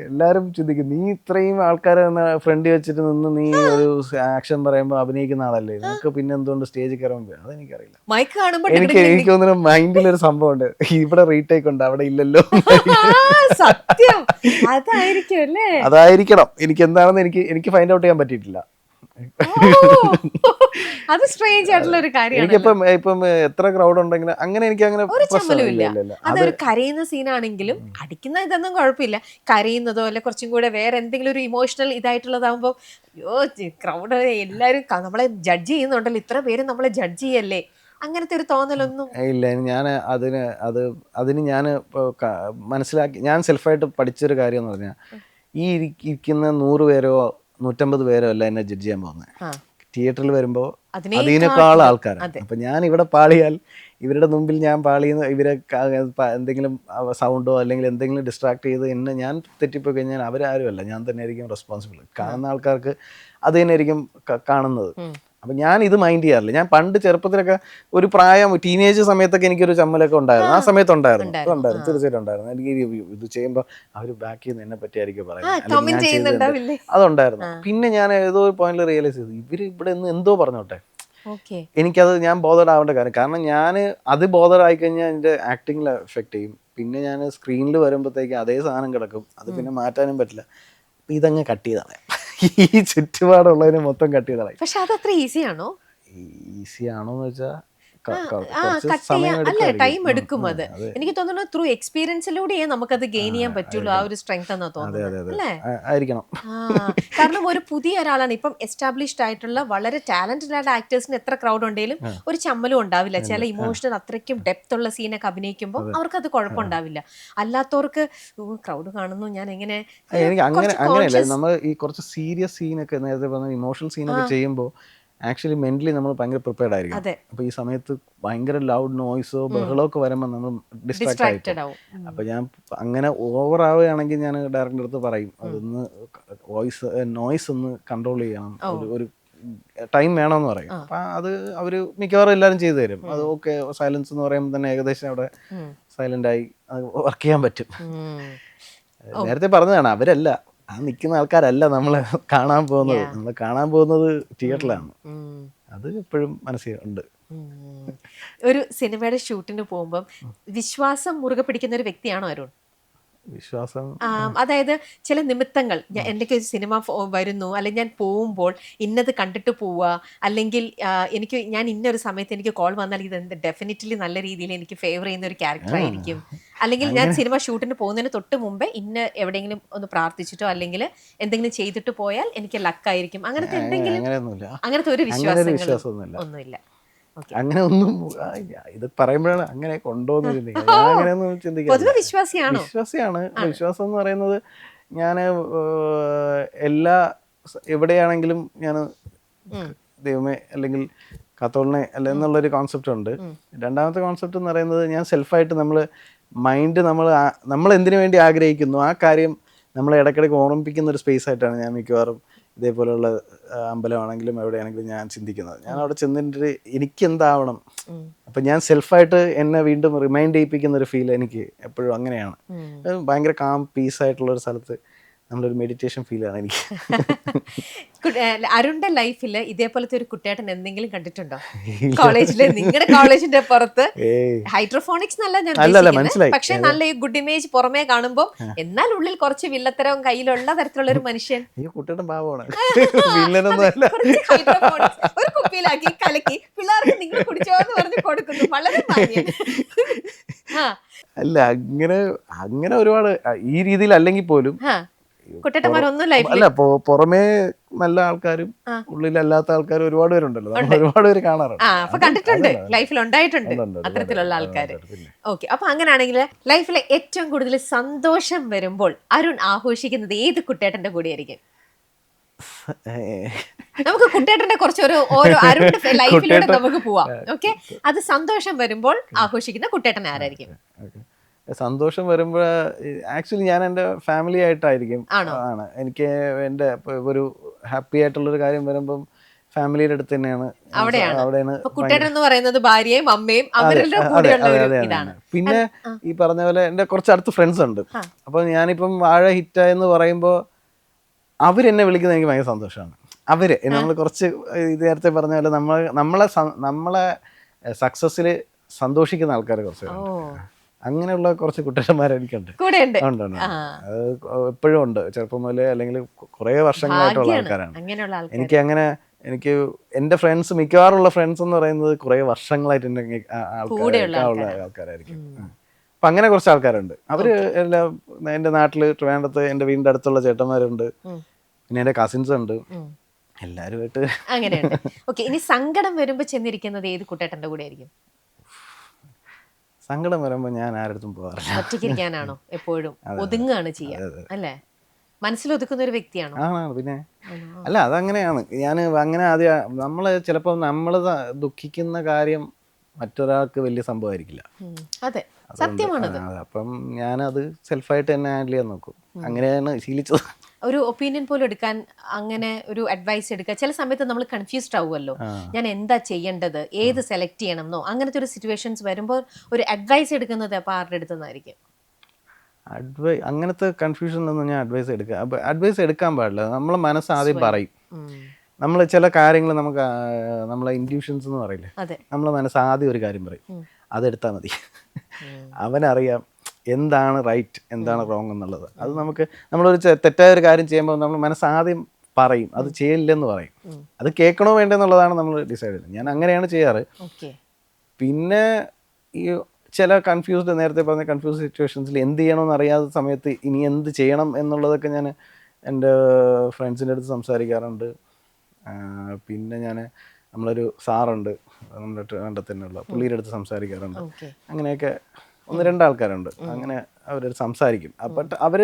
എല്ലാരും ചിന്തിക്കും, നീ ഇത്രയും ആൾക്കാരെ ഫ്രണ്ട് വെച്ചിട്ട് നിന്ന് നീ ഒരു ആക്ഷൻ പറയുമ്പോൾ അഭിനയിക്കുന്ന ആളല്ലേ, നിനക്ക് പിന്നെ എന്തുകൊണ്ട് സ്റ്റേജ് കയറാൻ പേടി? അതെനിക്കറിയില്ല. മൈക്ക് കാണുമ്പോൾ എനിക്ക് തോന്നുന്നു മൈൻഡിലൊരു സംഭവം ഉണ്ട്, ഇവിടെ റീടേക്ക് ഉണ്ട്, അവിടെ ഇല്ലല്ലോ. സത്യം അതായിരിക്കും അല്ലേ? അതായിരിക്കണം. എനിക്ക് എന്താണെന്ന് എനിക്ക് ഫൈൻഡ് ഔട്ട് ചെയ്യാൻ പറ്റിയിട്ടില്ല. അത് സ്ട്രേഞ്ച് ആയിട്ടുള്ള ഒരു കാര്യമാണ്. എനിക്കിപ്പം എത്ര ക്രൗഡ് ഉണ്ടെങ്കിലും അങ്ങനെ എനിക്ക് അങ്ങനെ ഒരു ചമ്മലുമില്ല. അതൊരു കരയുന്ന സീനാണെങ്കിലും അടിക്കുന്ന ഇതൊന്നും കുഴപ്പമില്ല. കരയുന്നതോ അല്ലെ കുറച്ചും കൂടെ വേറെ എന്തെങ്കിലും ഒരു ഇമോഷണൽ ഇതായിട്ടുള്ളതാകുമ്പോൾ അയ്യോ ക്രൗഡ് എല്ലാവരും നമ്മളെ ജഡ്ജ് ചെയ്യുന്നുണ്ടല്ലോ, ഇത്ര പേര് നമ്മളെ ജഡ്ജ് ചെയ്യല്ലേ, അങ്ങനത്തെ ഒരു തോന്നലൊന്നും ഇല്ല. ഞാൻ അതിന് ഞാൻ മനസ്സിലാക്കി, ഞാൻ സെൽഫായിട്ട് പഠിച്ചൊരു കാര്യം എന്ന് പറഞ്ഞാൽ, ഈ ഇരിക്കുന്ന 100 പേരോ 150 പേരോ അല്ല എന്നെ ജഡ്ജ് ചെയ്യാൻ പോകുന്നത്. തിയേറ്ററിൽ വരുമ്പോൾ അതിനേക്കാൾ ആൾക്കാരാണ്. അപ്പം ഞാൻ ഇവിടെ പാളിയാൽ ഇവരുടെ മുമ്പിൽ ഞാൻ പാളിയെന്ന് ഇവരെ എന്തെങ്കിലും സൗണ്ടോ അല്ലെങ്കിൽ എന്തെങ്കിലും ഡിസ്ട്രാക്ട് ചെയ്ത് ഞാൻ തെറ്റിപ്പോയി കഴിഞ്ഞാൽ അവരാരുമല്ല, ഞാൻ തന്നെ ആയിരിക്കും റെസ്പോൺസിബിൾ. കാണുന്ന ആൾക്കാർക്ക് അത് തന്നെ ആയിരിക്കും കാണുന്നത്. അപ്പം ഞാൻ ഇത് മൈൻഡ് ചെയ്യാറില്ല. ഞാൻ പണ്ട് ചെറുപ്പത്തിലൊക്കെ ഒരു പ്രായം ടീനേജ് സമയത്തൊക്കെ എനിക്കൊരു ചമ്മലൊക്കെ ഉണ്ടായിരുന്നു. ആ സമയത്ത് ഉണ്ടായിരുന്നു, തീർച്ചയായിട്ടും ഉണ്ടായിരുന്നു. എനിക്ക് ഇത് ചെയ്യുമ്പോൾ അവർ ബാക്കിൽ നിന്ന് എന്നെ പറ്റിയായിരിക്കും പറയുന്നത്, അതുണ്ടായിരുന്നു. പിന്നെ ഞാൻ ഏതോ ഒരു പോയിന്റിൽ റിയലൈസ് ചെയ്തു, ഇവർ ഇവിടെ നിന്ന് എന്തോ പറഞ്ഞോട്ടെ, എനിക്കത് ഞാൻ ബോധഡ് ആവേണ്ട കാരണം ഞാൻ അത് ബോധഡ് ആയിക്കഴിഞ്ഞാൽ എൻ്റെ ആക്ടിങ്ങിൽ എഫക്ട് ചെയ്യും. പിന്നെ ഞാൻ സ്ക്രീനിൽ വരുമ്പോഴത്തേക്ക് അതേ സാധനം കിടക്കും, അത് പിന്നെ മാറ്റാനും പറ്റില്ല. ഇതങ്ങ് കട്ട് ചെയ്താണ്, ഈ ചുറ്റുപാടുള്ളതിനെ മൊത്തം കട്ട് ചെയ്ത് കളയും. പക്ഷെ അത് അത്ര ഈസിയാണോ? ഈസിയാണോന്ന് വെച്ചാൽ ടൈം എടുക്കും. അത് എനിക്ക് തോന്നുന്നു ത്രൂ എക്സ്പീരിയൻസിലൂടെയേ നമുക്കത് ഗെയിൻ ചെയ്യാൻ പറ്റുള്ളൂ, ആ ഒരു സ്ട്രെങ്ത് എന്നാ തോന്നുന്നത് അല്ലേ? കാരണം ഒരു പുതിയ ഒരാളാണ്, ഇപ്പം എസ്റ്റാബ്ലിഷ്ഡ് ആയിട്ടുള്ള വളരെ ടാലന്റഡ് ആയിട്ട് ആക്ടേഴ്സിന് എത്ര ക്രൗഡ് ഉണ്ടെങ്കിലും ഒരു ചമ്മലും ഉണ്ടാവില്ല. ചില ഇമോഷണൽ അത്രയ്ക്കും ഡെപ്ത് ഉള്ള സീനൊക്കെ അഭിനയിക്കുമ്പോൾ അവർക്ക് അത് കുഴപ്പമുണ്ടാവില്ല. അല്ലാത്തവർക്ക് ക്രൗഡ് കാണുന്നു, ഞാൻ എങ്ങനെ അങ്ങനെയല്ല. നമ്മൾ ഈ കുറച്ച് സീരിയസ് സീനൊക്കെ നേരത്തെ പറഞ്ഞ ഇമോഷണൽ സീനൊക്കെ ചെയ്യുമ്പോൾ ആക്ച്വലി മെന്റലി നമ്മൾ ഭയങ്കര പ്രിപ്പയർഡ് ആയിരിക്കും. അപ്പോൾ ഈ സമയത്ത് ഭയങ്കര ലൗഡ് നോയ്സോ ബഹളമോ ഒക്കെ വരുമ്പോൾ നമ്മൾ ഡിസ്ട്രാക്ട് ആവും. അപ്പോൾ ഞാൻ അങ്ങനെ ഓവർ ആവുകയാണെങ്കിൽ ഞാൻ ഡയറക്ടറുടെ അടുത്ത് പറയും, അതൊന്ന് നോയ്സ് ഒന്ന് കൺട്രോൾ ചെയ്യണം, ഒരു ടൈം വേണമെന്ന് പറയും. അപ്പം അത് അവർ മിക്കവാറും എല്ലാവരും ചെയ്തു തരും. അത് ഓക്കെ, സൈലൻസ് എന്ന് പറയുമ്പോൾ തന്നെ ഏകദേശം അവിടെ സൈലൻ്റായി വർക്ക് ചെയ്യാൻ പറ്റും. നേരത്തെ പറഞ്ഞതാണ്, അവരല്ല, ആ നിൽക്കുന്ന ആൾക്കാരല്ല നമ്മളെ കാണാൻ പോകുന്നത്. നമ്മൾ കാണാൻ പോകുന്നത് തിയേറ്ററിലാണ്. അത് എപ്പോഴും മനസ്സിൽ ഉണ്ട്. ഒരു സിനിമയുടെ ഷൂട്ടിന് പോകുമ്പം വിശ്വാസം മുറുകെ പിടിക്കുന്ന ഒരു വ്യക്തിയാണോ അരുൺ? വിശ്വാസം അതായത് ചില നിമിത്തങ്ങൾ എൻ്റെ ഒരു സിനിമ വരുന്നു, അല്ലെങ്കിൽ ഞാൻ പോകുമ്പോൾ ഇന്നത് കണ്ടിട്ട് പോവുക, അല്ലെങ്കിൽ ഞാൻ ഇന്നൊരു സമയത്ത് എനിക്ക് കോൾ വന്നാൽ ഇത് ഡെഫിനറ്റ്ലി നല്ല രീതിയിൽ എനിക്ക് ഫേവർ ചെയ്യുന്ന ഒരു ക്യാരക്ടർ ആയിരിക്കും, അല്ലെങ്കിൽ ഞാൻ സിനിമ ഷൂട്ടിന് പോകുന്നതിന് തൊട്ട് മുമ്പേ എവിടെയെങ്കിലും ഒന്ന് പ്രാർത്ഥിച്ചിട്ടോ അല്ലെങ്കിൽ എന്തെങ്കിലും ചെയ്തിട്ട് പോയാൽ എനിക്ക് ലക്കായിരിക്കും, അങ്ങനത്തെ എന്തെങ്കിലും അങ്ങനത്തെ ഒരു വിശ്വാസങ്ങളും ഒന്നുമില്ല. അങ്ങനെ ഒന്നും ഇത് പറയുമ്പോഴാണ് അങ്ങനെ കൊണ്ടുപോകുന്നില്ല. അങ്ങനെയൊന്നും ചിന്തിക്കാം. വിശ്വാസിയാണ്. വിശ്വാസം എന്ന് പറയുന്നത് ഞാൻ എവിടെയാണെങ്കിലും ഞാൻ ദൈവമേ അല്ലെങ്കിൽ കത്തോളിനെ അല്ല എന്നുള്ളൊരു കോൺസെപ്റ്റ് ഉണ്ട്. രണ്ടാമത്തെ കോൺസെപ്റ്റ് എന്ന് പറയുന്നത് ഞാൻ സെൽഫായിട്ട് നമ്മൾ എന്തിനു വേണ്ടി ആഗ്രഹിക്കുന്നു ആ കാര്യം നമ്മളെ ഇടയ്ക്കിടയ്ക്ക് ഓർമ്മിപ്പിക്കുന്ന ഒരു സ്പേസ് ആയിട്ടാണ് ഞാൻ മിക്കവാറും ഇതേപോലെയുള്ള അമ്പലമാണെങ്കിലും എവിടെയാണെങ്കിലും ഞാൻ ചിന്തിക്കുന്നത്. ഞാൻ അവിടെ ചെന്നിട്ട് എനിക്ക് എന്താവണം, അപ്പം ഞാൻ സെൽഫായിട്ട് എന്നെ വീണ്ടും റിമൈൻഡ് ചെയ്യിപ്പിക്കുന്ന ഒരു ഫീൽ എനിക്ക് എപ്പോഴും അങ്ങനെയാണ്. ഭയങ്കര കാം പീസ് ആയിട്ടുള്ള ഒരു സ്ഥലത്ത് നമ്മളൊരു മെഡിറ്റേഷൻ ഫീലാണ് എനിക്ക്. അരുണിന്റെ ലൈഫിൽ ഇതേപോലത്തെ ഒരു കുട്ടിയേട്ടൻ എന്തെങ്കിലും കണ്ടിട്ടുണ്ടോ? കോളേജില്, നിങ്ങളുടെ കോളേജിന്റെ പുറത്ത് ഹൈഡ്രോഫോണിക്സ് നല്ല ഞാൻ ഉദ്ദേശിക്കുന്നത്, പക്ഷെ നല്ല ഈ ഗുഡ് ഇമേജ് പുറമേ കാണുമ്പോൾ എന്നാൽ ഉള്ളിൽ കുറച്ച് വില്ലത്തരവും കയ്യിലുള്ള തരത്തിലുള്ള ഒരു മനുഷ്യൻ. കുട്ടിയുടെ ഭാവമാണ്. ഒരു കുപ്പിയിലാക്കി കലക്കി പിള്ളേർക്ക് നിങ്ങൾ കുടിച്ചോ എന്ന് പറഞ്ഞ് കൊടുക്കുന്നു. വളരെ അല്ല, അങ്ങനെ ഒരുപാട് ഈ രീതിയിൽ അല്ലെങ്കിൽ പോലും അല്ല, പുറമേ നല്ല ആൾക്കാരും ഉള്ളിലല്ലാത്ത ആൾക്കാരും ഒരുപാട് പേരുണ്ടല്ലോ. ഒരുപാട് പേര് കാണാറുണ്ട്, കണ്ടിട്ടുണ്ട്, ലൈഫിൽ ഉണ്ടായിട്ടുണ്ട് അത്തരത്തിലുള്ള ആൾക്കാർ. ഓക്കെ, അപ്പൊ അങ്ങനെയാണെങ്കിൽ ലൈഫിലെ ഏറ്റവും കൂടുതൽ സന്തോഷം വരുമ്പോൾ അരുൺ ആഘോഷിക്കുന്നത് ഏത് കുട്ടേട്ടന്റെ കൂടെയായിരിക്കും? നമുക്ക് കുട്ടേട്ടന്റെ കുറച്ച് ഓരോ അരുണിന്റെ ലൈഫിലൂടെ നമുക്ക് പോവാം. ഓക്കെ, അത് സന്തോഷം വരുമ്പോൾ ആഘോഷിക്കുന്ന കുട്ടേട്ടൻ ആരായിരിക്കും? സന്തോഷം വരുമ്പോൾ ആക്ച്വലി ഞാൻ എൻ്റെ ഫാമിലി ആയിട്ടായിരിക്കും ആണ്. എനിക്ക് എൻ്റെ ഒരു ഹാപ്പി ആയിട്ടുള്ളൊരു കാര്യം വരുമ്പം ഫാമിലിയുടെ അടുത്ത് തന്നെയാണ്. അവിടെയാണ് കുട്ടേട്ടൻ എന്ന് പറയുന്നത് ഭാര്യയും അമ്മയും. പിന്നെ ഈ പറഞ്ഞ പോലെ എൻ്റെ കുറച്ച് അടുത്ത് ഫ്രണ്ട്സ് ഉണ്ട്. അപ്പോൾ ഞാനിപ്പം വാഴ ഹിറ്റായെന്ന് പറയുമ്പോൾ അവരെന്നെ വിളിക്കുന്നത് എനിക്ക് ഭയങ്കര സന്തോഷമാണ്. നമ്മൾ കുറച്ച് നേരത്തെ പറഞ്ഞ പോലെ നമ്മളെ സക്സസ്സിൽ സന്തോഷിക്കുന്ന ആൾക്കാർ കുറച്ച് അങ്ങനെയുള്ള കുറച്ച് കുട്ടന്മാർ എനിക്കുണ്ട്. ഉണ്ട്. അത് എപ്പോഴും ഉണ്ട്, ചെറുപ്പം മുതലേ അല്ലെങ്കിൽ കുറേ വർഷങ്ങളായിട്ടുള്ള ആൾക്കാരാണ്. എനിക്ക് എൻ്റെ ഫ്രണ്ട്സ്, മിക്കവാറുള്ള ഫ്രണ്ട്സ് എന്ന് പറയുന്നത് കുറേ വർഷങ്ങളായിട്ട് എൻ്റെ ആൾക്കാരായിരിക്കും. അപ്പം അങ്ങനെ കുറച്ച് ആൾക്കാരുണ്ട്. അവര് എല്ലാം എൻ്റെ നാട്ടിൽ ട്രിവാൻഡ്രത്ത് എൻ്റെ വീടിൻ്റെ അടുത്തുള്ള ചേട്ടന്മാരുണ്ട്, പിന്നെ എൻ്റെ കസിൻസ് ഉണ്ട്, എല്ലാവരുമായിട്ട് അങ്ങനെയുണ്ട്. ഓക്കെ, ഇനി സങ്കടം വരുമ്പോൾ ചെന്നിരിക്കുന്നത് ഏത് കുട്ടേട്ടൻ്റെ കൂടെ ആയിരിക്കും? സങ്കടം വരുമ്പോൾ ഞാൻ ആരടുത്തും പോകാറില്ല. ഒറ്റയ്ക്കിരിക്കാനാണോ എപ്പോഴും? ഒതുങ്ങാണ് ചെയ്യുക അല്ലേ? മനസ്സിലൊതുക്കുന്ന ഒരു വ്യക്തിയാണോ? ആണ്. പിന്നെ അല്ല, അതങ്ങനെയാണ്. ഞാൻ അങ്ങനെ ആദ്യം ചിലപ്പോൾ നമ്മൾ ദുഃഖിക്കുന്ന കാര്യം മറ്റൊരാൾക്ക് വലിയ സംഭവമായിരിക്കില്ല. അതെ, സത്യമാണത്. അപ്പം ഞാനത് സെൽഫായിട്ട് തന്നെ ഹാൻഡിൽ ചെയ്യാൻ നോക്കും. അങ്ങനെയാണ് ശീലിച്ചത്. ഒരു ഒപ്പീനിയൻ പോലും എടുക്കാൻ, അങ്ങനെ ഒരു അഡ്വൈസ് എടുക്കാൻ ചില സമയത്ത് നമ്മൾ കൺഫ്യൂസ്ഡ് ആവുമല്ലോ. ഞാൻ എന്താ ചെയ്യേണ്ടത്, ഏത് സെലക്ട് ചെയ്യണം എന്നോ, അങ്ങനത്തെ ഒരു സിറ്റുവേഷൻസ് വരുമ്പോൾ ഒരു അഡ്വൈസ് എടുക്കുന്നത് അപ്പോൾ ആരുടെ അടുത്തുനിന്നായിരിക്കും? അങ്ങനത്തെ കൺഫ്യൂഷനൊന്നും ഞാൻ അഡ്വൈസ് എടുക്കാൻ പാടില്ല. നമ്മളെ മനസ്സ് ആദ്യം പറയും. നമ്മൾ ചില കാര്യങ്ങൾ നമ്മളെ ഇൻഡ്യൂഷൻസ് എന്ന് പറയില്ലേ, നമ്മളെ മനസ്സ് ആദ്യം ഒരു കാര്യം പറയും, അതെടുത്താൽ മതി. അവനറിയാം എന്താണ് റൈറ്റ് എന്താണ് റോങ് എന്നുള്ളത്. അത് നമ്മളൊരു തെറ്റായ ഒരു കാര്യം ചെയ്യുമ്പോൾ നമ്മൾ മനസ്സാദ്യം പറയും അത് ചെയ്യില്ലെന്ന് പറയും. അത് കേൾക്കണോ വേണ്ടെന്നുള്ളതാണ് നമ്മൾ ഡിസൈഡ് ചെയ്യുന്നത്. ഞാൻ അങ്ങനെയാണ് ചെയ്യാറ്. പിന്നെ ഈ ചില നേരത്തെ പറഞ്ഞ കൺഫ്യൂസ്ഡ് സിറ്റുവേഷൻസിൽ എന്ത് ചെയ്യണമെന്ന് അറിയാത്ത സമയത്ത് ഇനി എന്ത് ചെയ്യണം എന്നുള്ളതൊക്കെ ഞാൻ എൻ്റെ ഫ്രണ്ട്സിൻ്റെ അടുത്ത് സംസാരിക്കാറുണ്ട്. പിന്നെ നമ്മളൊരു സാറുണ്ട് നമ്മുടെ ട്രിവാൻഡ്രത്തിനുള്ള, പുള്ളിയുടെ അടുത്ത് സംസാരിക്കാറുണ്ട്. അങ്ങനെയൊക്കെ 1-2 ആൾക്കാരുണ്ട്. അങ്ങനെ അവരൊരു സംസാരിക്കും. അപ്പം അവർ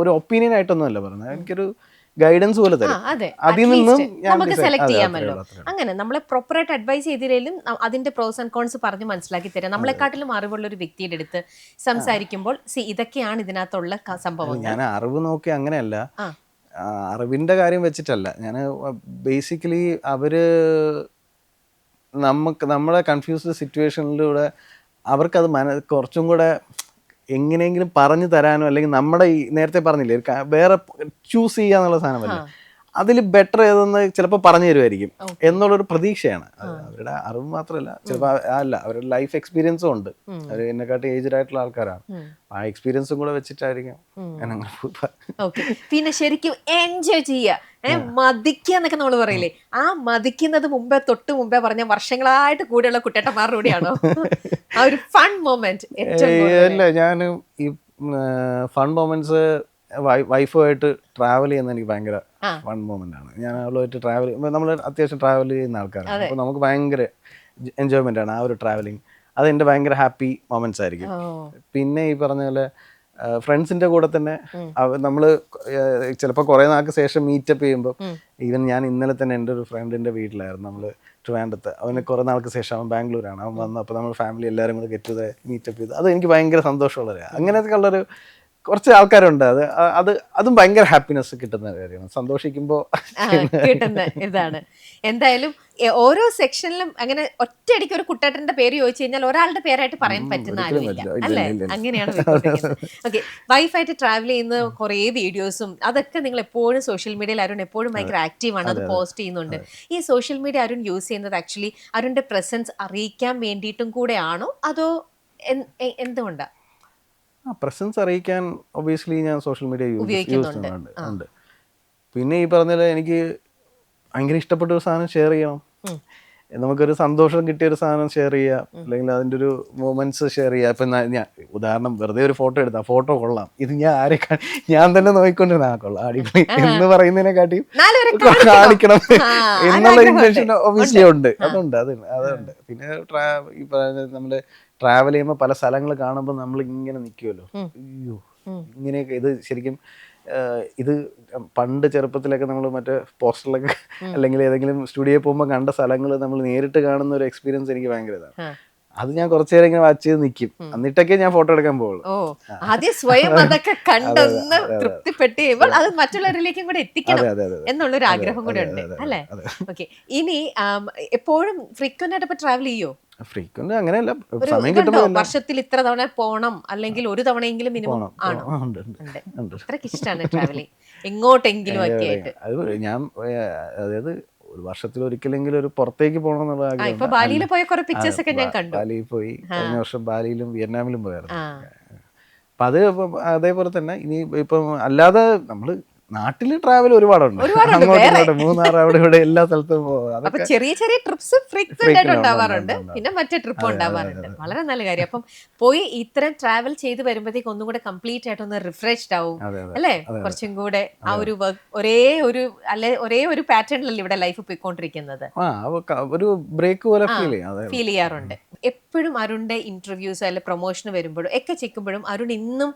ഒരു ഒപ്പീനിയൻ ആയിട്ടൊന്നുമല്ല പറയുന്നത്, എനിക്കൊരു ഗൈഡൻസ് പോലെ തരും. അതിൽ നിന്നും നമുക്ക് സെലക്ട് ചെയ്യാമല്ലോ. അങ്ങനെ നമ്മളെ പ്രോപ്പറായിട്ട് അഡ്വൈസ് ചെയ്തില്ലെങ്കിലും അതിന്റെ പ്രോസ് ആൻഡ് കോൺസ് പറഞ്ഞ് മനസ്സിലാക്കി തരാം. നമ്മളെക്കാട്ടിലും അറിവുള്ള ഒരു വ്യക്തിയുടെ അടുത്ത് സംസാരിക്കുമ്പോൾ ഇതൊക്കെയാണ് ഇതിനകത്തുള്ള സംഭവം. ഞാൻ അറിവ് നോക്കി അങ്ങനെയല്ല, അറിവിന്റെ കാര്യം വെച്ചിട്ടല്ല. ഞാൻ ബേസിക്കലി നമ്മളെ കൺഫ്യൂസ്ഡ് സിറ്റുവേഷനിലൂടെ അവർക്കത് കുറച്ചും കൂടെ എങ്ങനെയെങ്കിലും പറഞ്ഞു തരാനോ, അല്ലെങ്കിൽ നമ്മുടെ ഈ നേരത്തെ പറഞ്ഞില്ലേ വേറെ ചൂസ് ചെയ്യാന്നുള്ള സാധനമല്ലേ, അതിൽ ബെറ്റർ ഏതെന്ന് ചിലപ്പോൾ പറഞ്ഞു തരുമായിരിക്കും എന്നുള്ളൊരു പ്രതീക്ഷയാണ്. അവരുടെ അറിവ് മാത്രമല്ല, ചിലപ്പോൾ അല്ല അവരുടെ ലൈഫ് എക്സ്പീരിയൻസും ഉണ്ട്. അവർ എന്നെക്കാട്ടി ഏജ്ഡ് ആയിട്ടുള്ള ആൾക്കാരാണ്. ആ എക്സ്പീരിയൻസും കൂടെ വെച്ചിട്ടായിരിക്കും പിന്നെ ശരിക്കും എൻജോയ് ചെയ്യുക, മതിക്കുക എന്നൊക്കെ നമ്മൾ പറയില്ലേ, ആ മതിക്കുന്നത് തൊട്ട് മുമ്പേ പറഞ്ഞ വർഷങ്ങളായിട്ട് കൂടെയുള്ള കുട്ടേട്ടന്മാരുടെ കൂടെയാണോ ആ ഒരു ഫൺ മൊമെന്റ്? അല്ല, ഞാൻ ഈ ഫൺ മൊമെന്റ്സ് വൈഫുമായിട്ട് ട്രാവൽ ചെയ്യുന്ന എനിക്ക് ഭയങ്കര ഫൺ മൊമെന്റ് ആണ്. ഞാൻ അവളുമായിട്ട് ട്രാവൽ, നമ്മൾ അത്യാവശ്യം ട്രാവൽ ചെയ്യുന്ന ആൾക്കാരാണ്. അപ്പോൾ നമുക്ക് ഭയങ്കര എൻജോയ്മെന്റ് ആണ് ആ ഒരു ട്രാവലിംഗ്. അത് എൻ്റെ ഭയങ്കര ഹാപ്പി മൊമെന്റ്സ് ആയിരിക്കും. പിന്നെ ഈ പറഞ്ഞ പോലെ ഫ്രണ്ട്സിന്റെ കൂടെ തന്നെ നമ്മൾ ചിലപ്പോൾ കുറേ നാൾക്ക് ശേഷം മീറ്റപ്പ് ചെയ്യുമ്പോൾ, ഈവൻ ഞാൻ ഇന്നലെ തന്നെ എൻ്റെ ഒരു ഫ്രണ്ടിന്റെ വീട്ടിലായിരുന്നു, നമ്മൾ ട്രിവാൻഡ്രത്ത്. അവന് കുറേ നാൾക്ക് ശേഷം, അവൻ ബാംഗ്ലൂരാണ്, അവൻ വന്നു. അപ്പോൾ നമ്മൾ ഫാമിലി എല്ലാവരും കൂടെ ഗെറ്റ് ചെയ്ത് മീറ്റപ്പ് ചെയ്തു. അത് എനിക്ക് ഭയങ്കര സന്തോഷമുള്ള അങ്ങനെയൊക്കെ ഉള്ളൊരു കുറച്ച് ആൾക്കാരുണ്ട്. അതും ഭയങ്കര ഹാപ്പിനെസ് കിട്ടുന്ന കാര്യമാണ്, സന്തോഷിക്കുമ്പോൾ കിട്ടുന്ന ഇതാണ്. എന്തായാലും ഓരോ സെക്ഷനിലും അങ്ങനെ ഒറ്റയടിക്ക് ഒരു കുട്ടേട്ടന്റെ പേര് ചോദിച്ചു കഴിഞ്ഞാൽ ഒരാളുടെ പേരായിട്ട് പറയാൻ പറ്റുന്ന ആരുമില്ല അല്ലേ? അങ്ങനെയാണ്. ഓക്കെ, വൈഫായിട്ട് ട്രാവൽ ചെയ്യുന്ന കുറേ വീഡിയോസും അതൊക്കെ നിങ്ങൾ എപ്പോഴും സോഷ്യൽ മീഡിയയിൽ അരുൺ എപ്പോഴും ഭയങ്കര ആക്റ്റീവാണ്, അത് പോസ്റ്റ് ചെയ്യുന്നുണ്ട്. ഈ സോഷ്യൽ മീഡിയ അരുൺ യൂസ് ചെയ്യുന്നത് ആക്ച്വലി അരുണിന്റെ പ്രസൻസ് അറിയിക്കാൻ വേണ്ടിയിട്ടും കൂടെ ആണോ, അതോ എന്തുകൊണ്ടാണ്? പ്രസൻസ് അറിയിക്കാൻ ഒബിയസ്ലി ഞാൻ സോഷ്യൽ മീഡിയ യൂസ് ചെയ്യുന്നുണ്ട്. പിന്നെ ഈ പറഞ്ഞ എനിക്ക് ഭയങ്കര ഇഷ്ടപ്പെട്ട ഒരു സാധനം ഷെയർ ചെയ്യണം, നമുക്കൊരു സന്തോഷം കിട്ടിയ ഒരു സാധനം ഷെയർ ചെയ്യുക, അല്ലെങ്കിൽ അതിൻ്റെ ഒരു മൊമെന്റ്സ് ഷെയർ ചെയ്യുക. ഇപ്പം ഞാൻ ഉദാഹരണം വെറുതെ ഒരു ഫോട്ടോ എടുത്താൽ ഫോട്ടോ കൊള്ളാം, ഇത് ഞാൻ തന്നെ നോക്കിക്കൊണ്ടിരുന്ന കൊള്ളാം അടിപൊളി എന്ന് പറയുന്നതിനെക്കാട്ടിയും കാണിക്കണം എന്നുള്ള ഇന്റൻഷൻ ഒബിയസ്ലി ഉണ്ട്. അതുണ്ട്. പിന്നെ ഈ പറയുന്ന നമ്മള് ട്രാവൽ ചെയ്യുമ്പോൾ പല സ്ഥലങ്ങൾ കാണുമ്പോൾ നമ്മൾ ഇങ്ങനെ നിൽക്കുമല്ലോ, അയ്യോ ഇങ്ങനെയൊക്കെ. ഇത് ശരിക്കും ഇത് പണ്ട് ചെറുപ്പത്തിലൊക്കെ നമ്മൾ മറ്റേ പോസ്റ്ററിലൊക്കെ അല്ലെങ്കിൽ ഏതെങ്കിലും സ്റ്റുഡിയോയിൽ പോകുമ്പോൾ കണ്ട സ്ഥലങ്ങൾ നമ്മൾ നേരിട്ട് കാണുന്ന ഒരു എക്സ്പീരിയൻസ് എനിക്ക് ഭയങ്കര ഇതാണ്. അത് ഞാൻ കുറച്ചു നേരം ഇങ്ങനെ വാച്ച് ചെയ്ത് നിൽക്കും, എന്നിട്ടൊക്കെ ഞാൻ ഫോട്ടോ എടുക്കാൻ പോകുള്ളൂ. ആദ്യം സ്വയം അതൊക്കെ കണ്ടൊന്ന് തൃപ്തിപ്പെട്ട് കഴിയുമ്പോൾ അത് മറ്റുള്ളവരിലേക്കും കൂടെ എത്തിക്കണം എന്നുള്ളൊരു ആഗ്രഹം കൂടെ ഉണ്ട് അല്ലേ? ഓക്കെ, ഇനി എപ്പോഴും ഫ്രീക്വന്റ് ആയിട്ട് ട്രാവൽ ചെയ്യോ? ഫ്രീക്വന്റ് അങ്ങനെയല്ല, സമയം കിട്ടുമ്പോൾ വർഷത്തിൽ ഇത്ര തവണ പോണം, അല്ലെങ്കിൽ ഒരു തവണയെങ്കിലും മിനിമം ആണോ? അത്രയ്ക്ക് ഇഷ്ടമാണ് ട്രാവലിംഗ്, എങ്ങോട്ടെങ്കിലും ഒക്കെ ആയിട്ട്. ഞാൻ അതായത് ഒരു വർഷത്തിൽ ഒരിക്കലെങ്കിലും ഒരു പുറത്തേക്ക് പോകണം എന്നുള്ള ആഗ്രഹം. ഇപ്പൊ ബാലിയിൽ പോയ കുറെ പിക്ചേഴ്സ് ഒക്കെ ഞാൻ കണ്ടു. ബാലിയിൽ പോയി, കഴിഞ്ഞ വർഷം ബാലിയിലും വിയറ്റ്നാമിലും പോയായിരുന്നു. അപ്പൊ അത് അതേപോലെ തന്നെ ഇനി ഇപ്പം അല്ലാതെ നമ്മള് നാട്ടില് ട്രാവൽ ഒരുപാടുണ്ട്, അങ്ങോട്ട് മൂന്നാർ അവിടെ ഇവിടെ എല്ലാ സ്ഥലത്തും അപ്പൊ ചെറിയ ചെറിയ ട്രിപ്സ് ഫ്രീക്വന്റ് ആയിട്ട് ഉണ്ടാവാറുണ്ട്, പിന്നെ മറ്റേ ട്രിപ്പ് ഉണ്ടാവാറുണ്ട്. വളരെ നല്ല കാര്യം. അപ്പം പോയി ഇത്തരം ട്രാവൽ ചെയ്ത് വരുമ്പോഴത്തേക്ക് ഒന്നും കൂടെ കംപ്ലീറ്റ് ആയിട്ട് ഒന്ന് റിഫ്രഷ്ഡ് ആവും അല്ലേ? കുറച്ചും കൂടെ ആ ഒരു വർക്ക് ഒരേ ഒരു പാറ്റേണിലല്ലേ ഇവിടെ ലൈഫ് പോയിക്കൊണ്ടിരിക്കുന്നത്, ഒരു ബ്രേക്ക് പോലെ ഫീൽ ചെയ്യാറുണ്ട്. എപ്പോഴും അരുണിന്റെ ഇന്റർവ്യൂസ് അല്ലെ പ്രൊമോഷന് വരുമ്പോഴും ഒക്കെ ചെക്കുമ്പോഴും അരുൺ ഇന്നും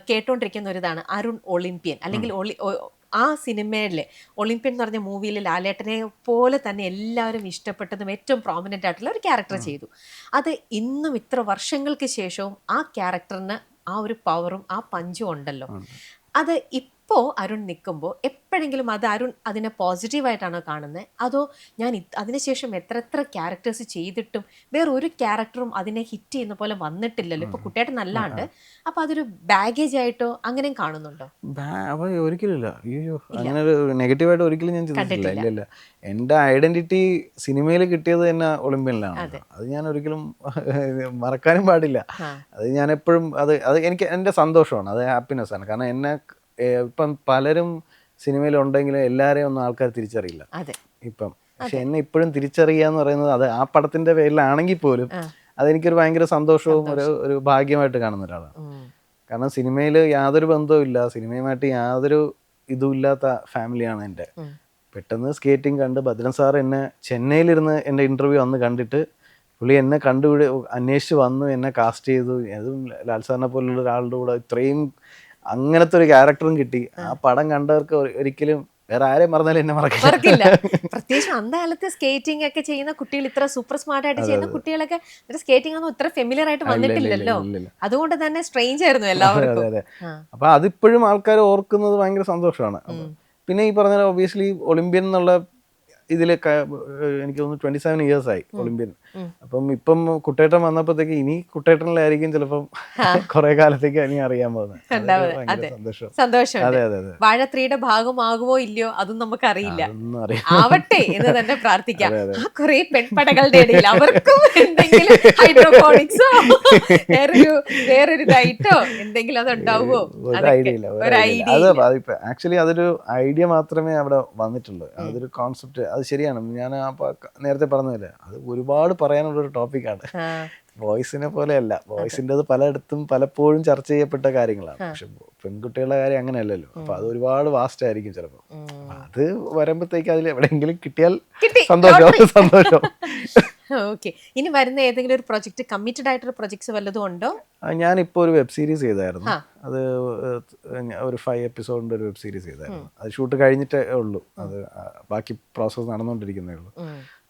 കേട്ടോണ്ടിരിക്കുന്ന ഒരു ഇതാണ് അരുൺ ഒളിമ്പ്യൻ, അല്ലെങ്കിൽ ആ സിനിമയിലെ ഒളിമ്പ്യൻ എന്ന് പറഞ്ഞ മൂവിയിൽ ലാലേട്ടനെ പോലെ തന്നെ എല്ലാവരും ഇഷ്ടപ്പെട്ടതും ഏറ്റവും പ്രോമിനൻ്റ് ആയിട്ടുള്ള ഒരു ക്യാരക്ടർ ചെയ്തു. അത് ഇന്നും ഇത്ര വർഷങ്ങൾക്ക് ശേഷവും ആ ക്യാരക്ടറിന് ആ ഒരു പവറും ആ പഞ്ചും ഉണ്ടല്ലോ. അത് ഇപ്പോൾ അരുൺ നിൽക്കുമ്പോൾ എപ്പോഴെങ്കിലും അരുൺ അതിനെ പോസിറ്റീവായിട്ടാണോ കാണുന്നത്, അതോ ഞാൻ അതിനുശേഷം എത്ര ക്യാരക്ടേഴ്സ് ചെയ്തിട്ടും വേറൊരു ക്യാരക്ടറും അതിനെ ഹിറ്റ് ചെയ്യുന്ന പോലെ വന്നിട്ടില്ലല്ലോ, ഇപ്പൊ കുട്ടിയായിട്ട് നല്ലാണ്ട്, അപ്പൊ അതൊരു ബാഗേജ് ആയിട്ടോ അങ്ങനെയും കാണുന്നുണ്ടോ? ഒരിക്കലില്ല. അയ്യോ, അങ്ങനെ ഒരു നെഗറ്റീവായിട്ട് ഒരിക്കലും ഞാൻ ചിന്തിച്ചിട്ടില്ല. ഇല്ല, എൻ്റെ ഐഡന്റിറ്റി സിനിമയിൽ കിട്ടിയത് തന്നെ ഒളിമ്പ്യനിലാണ്. അത് ഞാൻ ഒരിക്കലും മറക്കാനും പാടില്ല. അത് ഞാൻ എപ്പോഴും അത് എനിക്ക് എൻ്റെ സന്തോഷമാണ്, അത് ഹാപ്പിനെസ് ആണ്. കാരണം എന്നെ ഇപ്പം പലരും സിനിമയിലുണ്ടെങ്കിലും എല്ലാവരെയും ഒന്നും ആൾക്കാർ തിരിച്ചറിയില്ല ഇപ്പം. പക്ഷെ എന്നെ ഇപ്പോഴും തിരിച്ചറിയുക എന്ന് പറയുന്നത് അത് ആ പടത്തിന്റെ പേരിലാണെങ്കിൽ പോലും അതെനിക്കൊരു ഭയങ്കര സന്തോഷവും ഒരു ഭാഗ്യമായിട്ട് കാണുന്ന ഒരാളാണ്. കാരണം സിനിമയിൽ യാതൊരു ബന്ധവും ഇല്ല, സിനിമയുമായിട്ട് യാതൊരു ഇതും ഇല്ലാത്ത ഫാമിലിയാണ് എൻ്റെ. പെട്ടെന്ന് സ്കേറ്റിംഗ് കണ്ട് ഭദ്രൻ സാർ എന്നെ ചെന്നൈയിലിരുന്ന് എൻ്റെ ഇൻ്റർവ്യൂ അന്ന് കണ്ടിട്ട് പുള്ളി എന്നെ അന്വേഷിച്ച് വന്നു, എന്നെ കാസ്റ്റ് ചെയ്തു. അതും ലാൽ സാറിനെ പോലുള്ള ഒരാളുടെ കൂടെ ഇത്രയും അങ്ങനത്തെ ഒരു ക്യാരക്ടറും കിട്ടി. ആ പടം കണ്ടവർക്ക് ഒരിക്കലും വേറെ ആരെയും മറന്നാലും എന്നെ മറക്കില്ല. പ്രത്യേകിച്ച് അന്താലത്ത് സ്കേറ്റിംഗ് ഒക്കെ ചെയ്യുന്ന കുട്ടികൾ, ഇത്ര സൂപ്പർ സ്മാർട്ട് ആയിട്ട് ചെയ്യുന്ന കുട്ടികളൊക്കെ സ്കേറ്റിംഗ് ഒന്നും ഇത്ര ഫെമിലിയർ ആയിട്ട് വന്നിട്ടില്ലല്ലോ, അതുകൊണ്ട് തന്നെ സ്ട്രേഞ്ച് ആയിരുന്നു എല്ലാവർക്കും. അപ്പൊ അതിപ്പോഴും ആൾക്കാർ ഓർക്കുന്നത് ഭയങ്കര സന്തോഷമാണ്. പിന്നെ ഈ പറഞ്ഞ ഒബിയസ്ലി ഒളിമ്പ്യൻ എന്നുള്ള ഇതിലൊക്കെ എനിക്ക് തോന്നുന്നു 27 years ആയി ഒളിമ്പ്യൻ. അപ്പം ഇപ്പം കുട്ടേട്ടൻ വന്നപ്പോഴത്തേക്ക് ഇനി കുട്ടേട്ടനിലായിരിക്കും ചിലപ്പം കുറെ കാലത്തേക്ക് ഇനി അറിയാൻ പോകുന്നത്. ഭയങ്കര സന്തോഷം. സന്തോഷം. അതെ അതെ അതെ. വാഴ 3യുടെ ഭാഗമാകുമോ ഇല്ലയോ അതും നമുക്കറിയില്ല. ഒന്നും അറിയാം. ആവട്ടെ എന്ന് തന്നെ പ്രാർത്ഥിക്കാം. ആ കുറെ പെൺപടകളുടെ ഇടയിൽ അവർക്കും എന്തെങ്കിലും ഹൈഡ്രോപോണിക്സോ വേറൊരു ഡയറ്റോ എന്തെങ്കിലും അത് ഉണ്ടാവുമോ? ഐഡിയ ഇല്ല. അത് ആക്ച്വലി അതൊരു ഐഡിയ മാത്രമേ അവിടെ വന്നിട്ടുള്ളൂ. അതൊരു കോൺസെപ്റ്റ്. അത് ശരിയാണ്. ഞാൻ നേരത്തെ പറഞ്ഞതല്ലേ, അത് ഒരുപാട് പറയാനുള്ളൊരു ടോപ്പിക്കാണ്. വോയിസിനെ പോലെയല്ല. വോയിസിൻ്റെത് പലയിടത്തും പലപ്പോഴും ചർച്ച ചെയ്യപ്പെട്ട കാര്യങ്ങളാണ്. പക്ഷെ പെൺകുട്ടികളുടെ കാര്യം അങ്ങനെയല്ലല്ലോ. അപ്പൊ അത് ഒരുപാട് വാസ്റ്റ് ആയിരിക്കും ചിലപ്പോൾ. അത് വരുമ്പോഴത്തേക്ക് അതിൽ എവിടെയെങ്കിലും കിട്ടിയാൽ സന്തോഷം. ഓക്കെ. ഇനി വരുന്ന ഏതെങ്കിലും ഒരു പ്രൊജക്ട്, കമ്മിറ്റഡ് ആയിട്ടൊരു പ്രൊജക്ട്സ് വല്ലതും ഉണ്ടോ? ഞാനിപ്പോ ഒരു വെബ് സീരീസ് ചെയ്തായിരുന്നു. അത് ഒരു 5 episodeന്റെ ഒരു വെബ് സീരീസ് ചെയ്തായിരുന്നു. അത് ഷൂട്ട് കഴിഞ്ഞിട്ടേ ഉള്ളൂ. അത് ബാക്കി പ്രോസസ്സ് നടന്നുകൊണ്ടിരിക്കുന്നേ ഉള്ളൂ.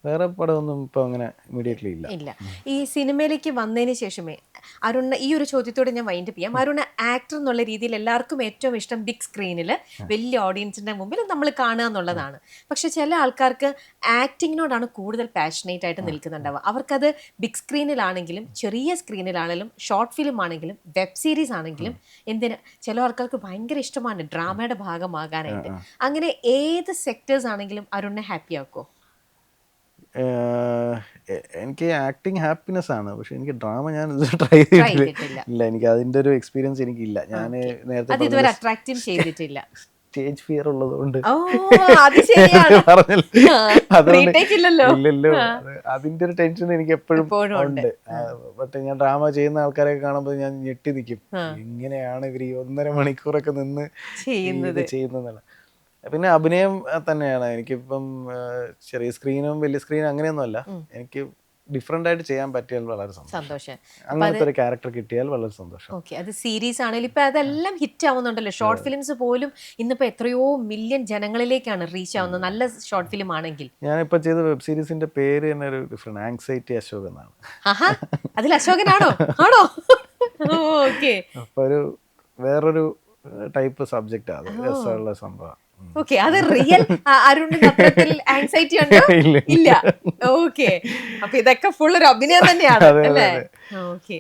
വേറെ പടമൊന്നും ഇപ്പൊ അങ്ങനെ ഇമ്മീഡിയറ്റ്ലി ഇല്ല. ഈ സിനിമയിലേക്ക് വന്നതിന് ശേഷമേ അരുണ്, ഈ ഒരു ചോദ്യത്തോടെ ഞാൻ വൈൻഡപ്പ് ചെയ്യാം. അരുണ് ആക്ടർ എന്നുള്ള രീതിയിൽ എല്ലാവർക്കും ഏറ്റവും ഇഷ്ടം ബിഗ് സ്ക്രീനിൽ വലിയ ഓഡിയൻസിന്റെ മുമ്പിൽ നമ്മൾ കാണുക എന്നുള്ളതാണ്. പക്ഷെ ചില ആൾക്കാർക്ക് ആക്ടിങ്ങിനോടാണ് കൂടുതൽ പാഷനേറ്റ് ആയിട്ട് നിൽക്കുന്നുണ്ടാവുക. അവർക്കത് ബിഗ് സ്ക്രീനിലാണെങ്കിലും ചെറിയ സ്ക്രീനിലാണെങ്കിലും ഷോർട്ട് ഫിലിം ആണെങ്കിലും വെബ് സീരീസ് ആണെങ്കിലും എന്തിന് ചില ആൾക്കാർക്ക് ഭയങ്കര ഇഷ്ടമാണ് ഡ്രാമയുടെ ഭാഗമാകാനായിട്ട്. അങ്ങനെ ഏത് സെക്ടേഴ്സ് ആണെങ്കിലും അരുണിനെ ഹാപ്പി ആക്കോ? എനിക്ക് ആക്ടിങ് ഹാപ്പിനെസ് ആണ്. പക്ഷെ എനിക്ക് ഡ്രാമ ഞാൻ ട്രൈ ചെയ്തിട്ടില്ല. എനിക്ക് അതിന്റെ ഒരു എക്സ്പീരിയൻസ് എനിക്കില്ല. ഞാൻ നേരത്തെ സ്റ്റേജ് ഫിയർ ഉള്ളതുകൊണ്ട് ഇല്ലല്ലോ, അതിന്റെ ഒരു ടെൻഷൻ എനിക്ക് എപ്പോഴും ഉണ്ട്. ബട്ട് ഞാൻ ഡ്രാമ ചെയ്യുന്ന ആൾക്കാരൊക്കെ കാണുമ്പോൾ ഞാൻ ഞെട്ടി നിൽക്കും. ഇങ്ങനെയാണ് ഇവർ 1.5 മണിക്കൂറൊക്കെ നിന്ന് ചെയ്യുന്നതാണ്. പിന്നെ അഭിനയം തന്നെയാണ്. എനിക്കിപ്പം ചെറിയ സ്ക്രീനും വലിയ സ്ക്രീനും അങ്ങനെയൊന്നും അല്ല. എനിക്ക് ഡിഫറെന്റ് ആയിട്ട് ചെയ്യാൻ പറ്റിയാൽ വളരെ സന്തോഷം. അങ്ങനത്തെ ഒരു ക്യാരക്ടർ കിട്ടിയാൽ വളരെ സന്തോഷം. ഓക്കെ. അത് സീരീസ് ആണെങ്കിലും ഇപ്പൊ അതെല്ലാം ഹിറ്റ് ആവുന്നുണ്ടല്ലോ. ഷോർട്ട് ഫിലിംസ് പോലും ഇന്നിപ്പോ എത്രയോ മില്യൺ ജനങ്ങളിലേക്കാണ് റീച്ച് ആവുന്നത്, നല്ല ഷോർട്ട് ഫിലിം ആണെങ്കിൽ. ഞാനിപ്പോ ചെയ്ത വെബ് സീരീസിന്റെ പേര് തന്നെ ഒരു ഡിഫറെന്റ്, ആങ്സൈറ്റി അശോക് എന്നാണ്. അതിൽ അശോകനാണോ? ആണോ? ഓക്കെ. അപ്പൊ ഒരു വേറൊരു ടൈപ്പ് സബ്ജക്റ്റ് ആണ്. രസമുള്ള സംഭവം. ഓക്കെ. അത് റിയൽ അരുണിന്റെ അത്തരത്തിൽ ആങ്സൈറ്റി ഉണ്ടോ? ഇല്ല. ഓക്കെ. അപ്പൊ ഇതൊക്കെ ഫുൾ ഒരു അഭിനയം തന്നെയാണ് അല്ലേ? ഓക്കെ.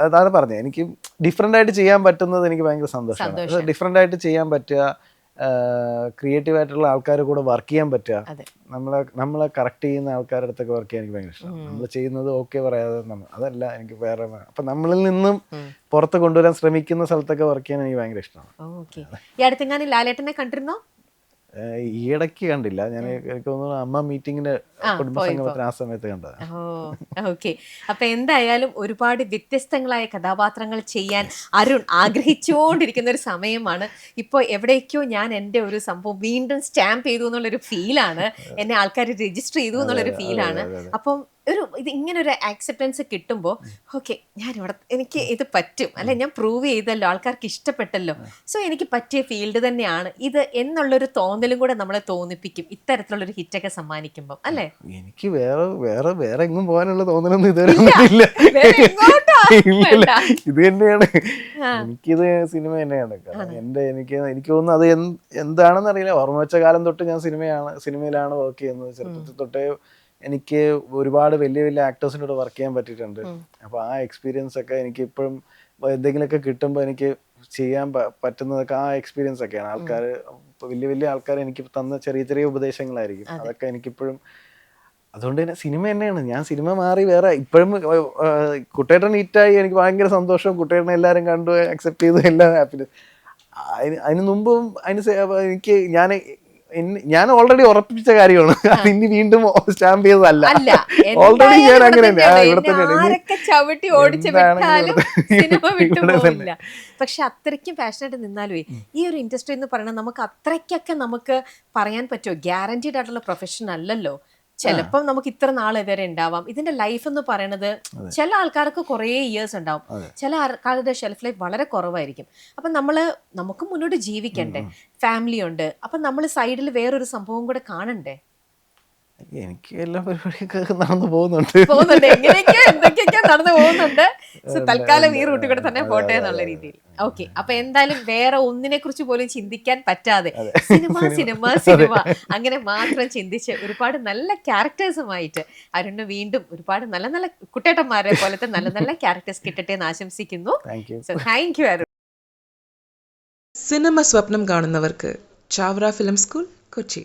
അതാണ് പറഞ്ഞത്. എനിക്ക് ഡിഫറെന്റ് ആയിട്ട് ചെയ്യാൻ പറ്റുന്നത് എനിക്ക് ഭയങ്കര സന്തോഷമാണ്. ഡിഫറെന്റ് ആയിട്ട് ചെയ്യാൻ പറ്റുക, ക്രിയേറ്റീവ് ആയിട്ടുള്ള ആൾക്കാർ കൂടെ വർക്ക് ചെയ്യാൻ പറ്റുക, നമ്മളെ കറക്റ്റ് ചെയ്യുന്ന ആൾക്കാരുടെ അടുത്തൊക്കെ വർക്ക് ചെയ്യാൻ എനിക്ക് ഭയങ്കര ഇഷ്ടമാണ്. നമ്മൾ ചെയ്യുന്നത് ഓക്കെ പറയാതെ അതല്ല എനിക്ക് വേറെ, അപ്പൊ നമ്മളിൽ നിന്നും പുറത്ത് കൊണ്ടുവരാൻ ശ്രമിക്കുന്ന സ്ഥലത്തൊക്കെ വർക്ക് ചെയ്യാൻ എനിക്ക് ഭയങ്കര ഇഷ്ടമാണ്. ഈ അടുത്തെങ്ങാനും ലാലേട്ടനെ കണ്ടിരുന്നോ? ഈയിടയ്ക്ക് കണ്ടില്ല. ഞാൻ എനിക്ക് തോന്നുന്നു അമ്മ മീറ്റിങ്ങിന്റെ കുടുംബസംഗമത്തിന് ആ സമയത്ത് കണ്ടത്. ഓക്കെ. അപ്പൊ എന്തായാലും ഒരുപാട് വ്യത്യസ്തങ്ങളായ കഥാപാത്രങ്ങൾ ചെയ്യാൻ അരുൺ ആഗ്രഹിച്ചുകൊണ്ടിരിക്കുന്ന ഒരു സമയമാണ് ഇപ്പോൾ. എവിടേക്കോ ഞാൻ എൻ്റെ ഒരു സംഭവം വീണ്ടും സ്റ്റാമ്പ് ചെയ്തു എന്നുള്ളൊരു ഫീലാണ്, എന്നെ ആൾക്കാർ രജിസ്റ്റർ ചെയ്തു എന്നുള്ളൊരു ഫീലാണ്. അപ്പം ഇത് ഇങ്ങനെ ഒരു ആക്സെപ്റ്റൻസ് കിട്ടുമ്പോൾ ഓക്കെ, എനിക്ക് ഇത് പറ്റും, അല്ലെ ഞാൻ പ്രൂവ് ചെയ്തല്ലോ, ആൾക്കാർക്ക് ഇഷ്ടപ്പെട്ടല്ലോ, സോ എനിക്ക് പറ്റിയ ഫീൽഡ് തന്നെയാണ് ഇത് എന്നുള്ളൊരു തോന്നലും കൂടെ നമ്മളെ തോന്നിപ്പിക്കും ഇത്തരത്തിലുള്ളൊരു ഹിറ്റൊക്കെ സമ്മാനിക്കുമ്പോൾ, അല്ലേ? എനിക്ക് വേറെ എങ്ങും പോകാനുള്ള തോന്നലൊന്നും ഇതുവരെ ഇല്ല. ഇത് തന്നെയാണ് എനിക്കിത്, സിനിമ തന്നെയാണ്. എനിക്ക് തോന്നുന്നു അത് എന്താണെന്ന് അറിയില്ല. ഓർമ്മ വെച്ച കാലം തൊട്ട് ഞാൻ സിനിമയിലാണ് വർക്ക് ചെയ്യുന്നത്. ചെറുപ്പത്തിൽ തൊട്ടേ എനിക്ക് ഒരുപാട് വലിയ വലിയ ആക്ടേഴ്സിൻ്റെ കൂടെ വർക്ക് ചെയ്യാൻ പറ്റിയിട്ടുണ്ട്. അപ്പോൾ ആ എക്സ്പീരിയൻസ് ഒക്കെ എനിക്ക് ഇപ്പോഴും എന്തെങ്കിലുമൊക്കെ കിട്ടുമ്പോൾ എനിക്ക് ചെയ്യാൻ പറ്റുന്നതൊക്കെ ആ എക്സ്പീരിയൻസ് ഒക്കെയാണ്. ആൾക്കാർ, വലിയ വലിയ ആൾക്കാർ എനിക്ക് തന്ന ചെറിയ ചെറിയ ഉപദേശങ്ങളായിരിക്കും. അതൊക്കെ എനിക്കിപ്പോഴും, അതുകൊണ്ട് തന്നെ സിനിമ തന്നെയാണ്. ഞാൻ സിനിമ മാറി വേറെ ഇപ്പോഴും കുട്ടേട്ടൻ ഹിറ്റായി എനിക്ക് ഭയങ്കര സന്തോഷം. കുട്ടേട്ടനെ എല്ലാവരും കണ്ടു, അക്സെപ്റ്റ് ചെയ്തു, എല്ലാം ഹാപ്പിനെസ്. അതിന് മുമ്പും എനിക്ക് ഞാൻ ഓൾറെഡി ഉറപ്പിച്ച കാര്യമാണ്. അത് ഇനി വീണ്ടും സ്റ്റാമ്പ് ചെയ്തതല്ല. ഓൾറെഡി ഞാൻ അങ്ങനെ പക്ഷെ അത്രയ്ക്കും പാഷനായിട്ട് നിന്നാലും ഈ ഒരു ഇൻഡസ്ട്രി എന്ന് പറയുന്നത് നമുക്ക് അത്രയ്ക്കൊക്കെ നമുക്ക് പറയാൻ പറ്റുമോ? ഗ്യാരണ്ടീഡ് ആയിട്ടുള്ള പ്രൊഫഷൻ അല്ലല്ലോ. ചിലപ്പം നമുക്ക് ഇത്ര നാൾ വരെ ഉണ്ടാവാം. ഇതിന്റെ ലൈഫ് എന്ന് പറയുന്നത് ചില ആൾക്കാർക്ക് കുറേ ഇയേഴ്സ് ഉണ്ടാവും, ചില ആൾക്കാരുടെ ഷെൽഫ് ലൈഫ് വളരെ കുറവായിരിക്കും. അപ്പം നമുക്ക് മുന്നോട്ട് ജീവിക്കണ്ടേ, ഫാമിലി ഉണ്ട്, അപ്പം നമ്മൾ സൈഡിൽ വേറൊരു സംഭവം കൂടെ കാണണ്ടേ? എനിക്ക് എല്ലാ പരിപാടിയൊക്കെ നടന്നു പോകുന്നുണ്ട്. പോകുന്നുണ്ട്, എങ്ങനെയൊക്കെയോ എന്തൊക്കെയൊക്കെയോ നടന്നു പോകുന്നുണ്ട്. സോ തൽക്കാലം ഈ റൂട്ടിൽ കൂടെ തന്നെ പോട്ടെ എന്നുള്ള രീതിയിൽ. ഓക്കെ, അപ്പൊ എന്തായാലും വേറെ ഒന്നിനെ കുറിച്ച് പോലും ചിന്തിക്കാൻ പറ്റാതെ സിനിമ സിനിമ സിനിമ അങ്ങനെ മാത്രം ചിന്തിച്ച് ഒരുപാട് നല്ല ക്യാരക്ടേഴ്സുമായിട്ട് അരുണ് വീണ്ടും ഒരുപാട് നല്ല നല്ല കുട്ടേട്ടന്മാരെ പോലത്തെ നല്ല നല്ല ക്യാരക്ടേഴ്സ് കിട്ടട്ടെ എന്ന് ആശംസിക്കുന്നു. So thank you Arun. Cinema സ്വപ്നം കാണുന്നവർക്ക് ചാവറ ഫിലിം സ്കൂൾ, കൊച്ചി.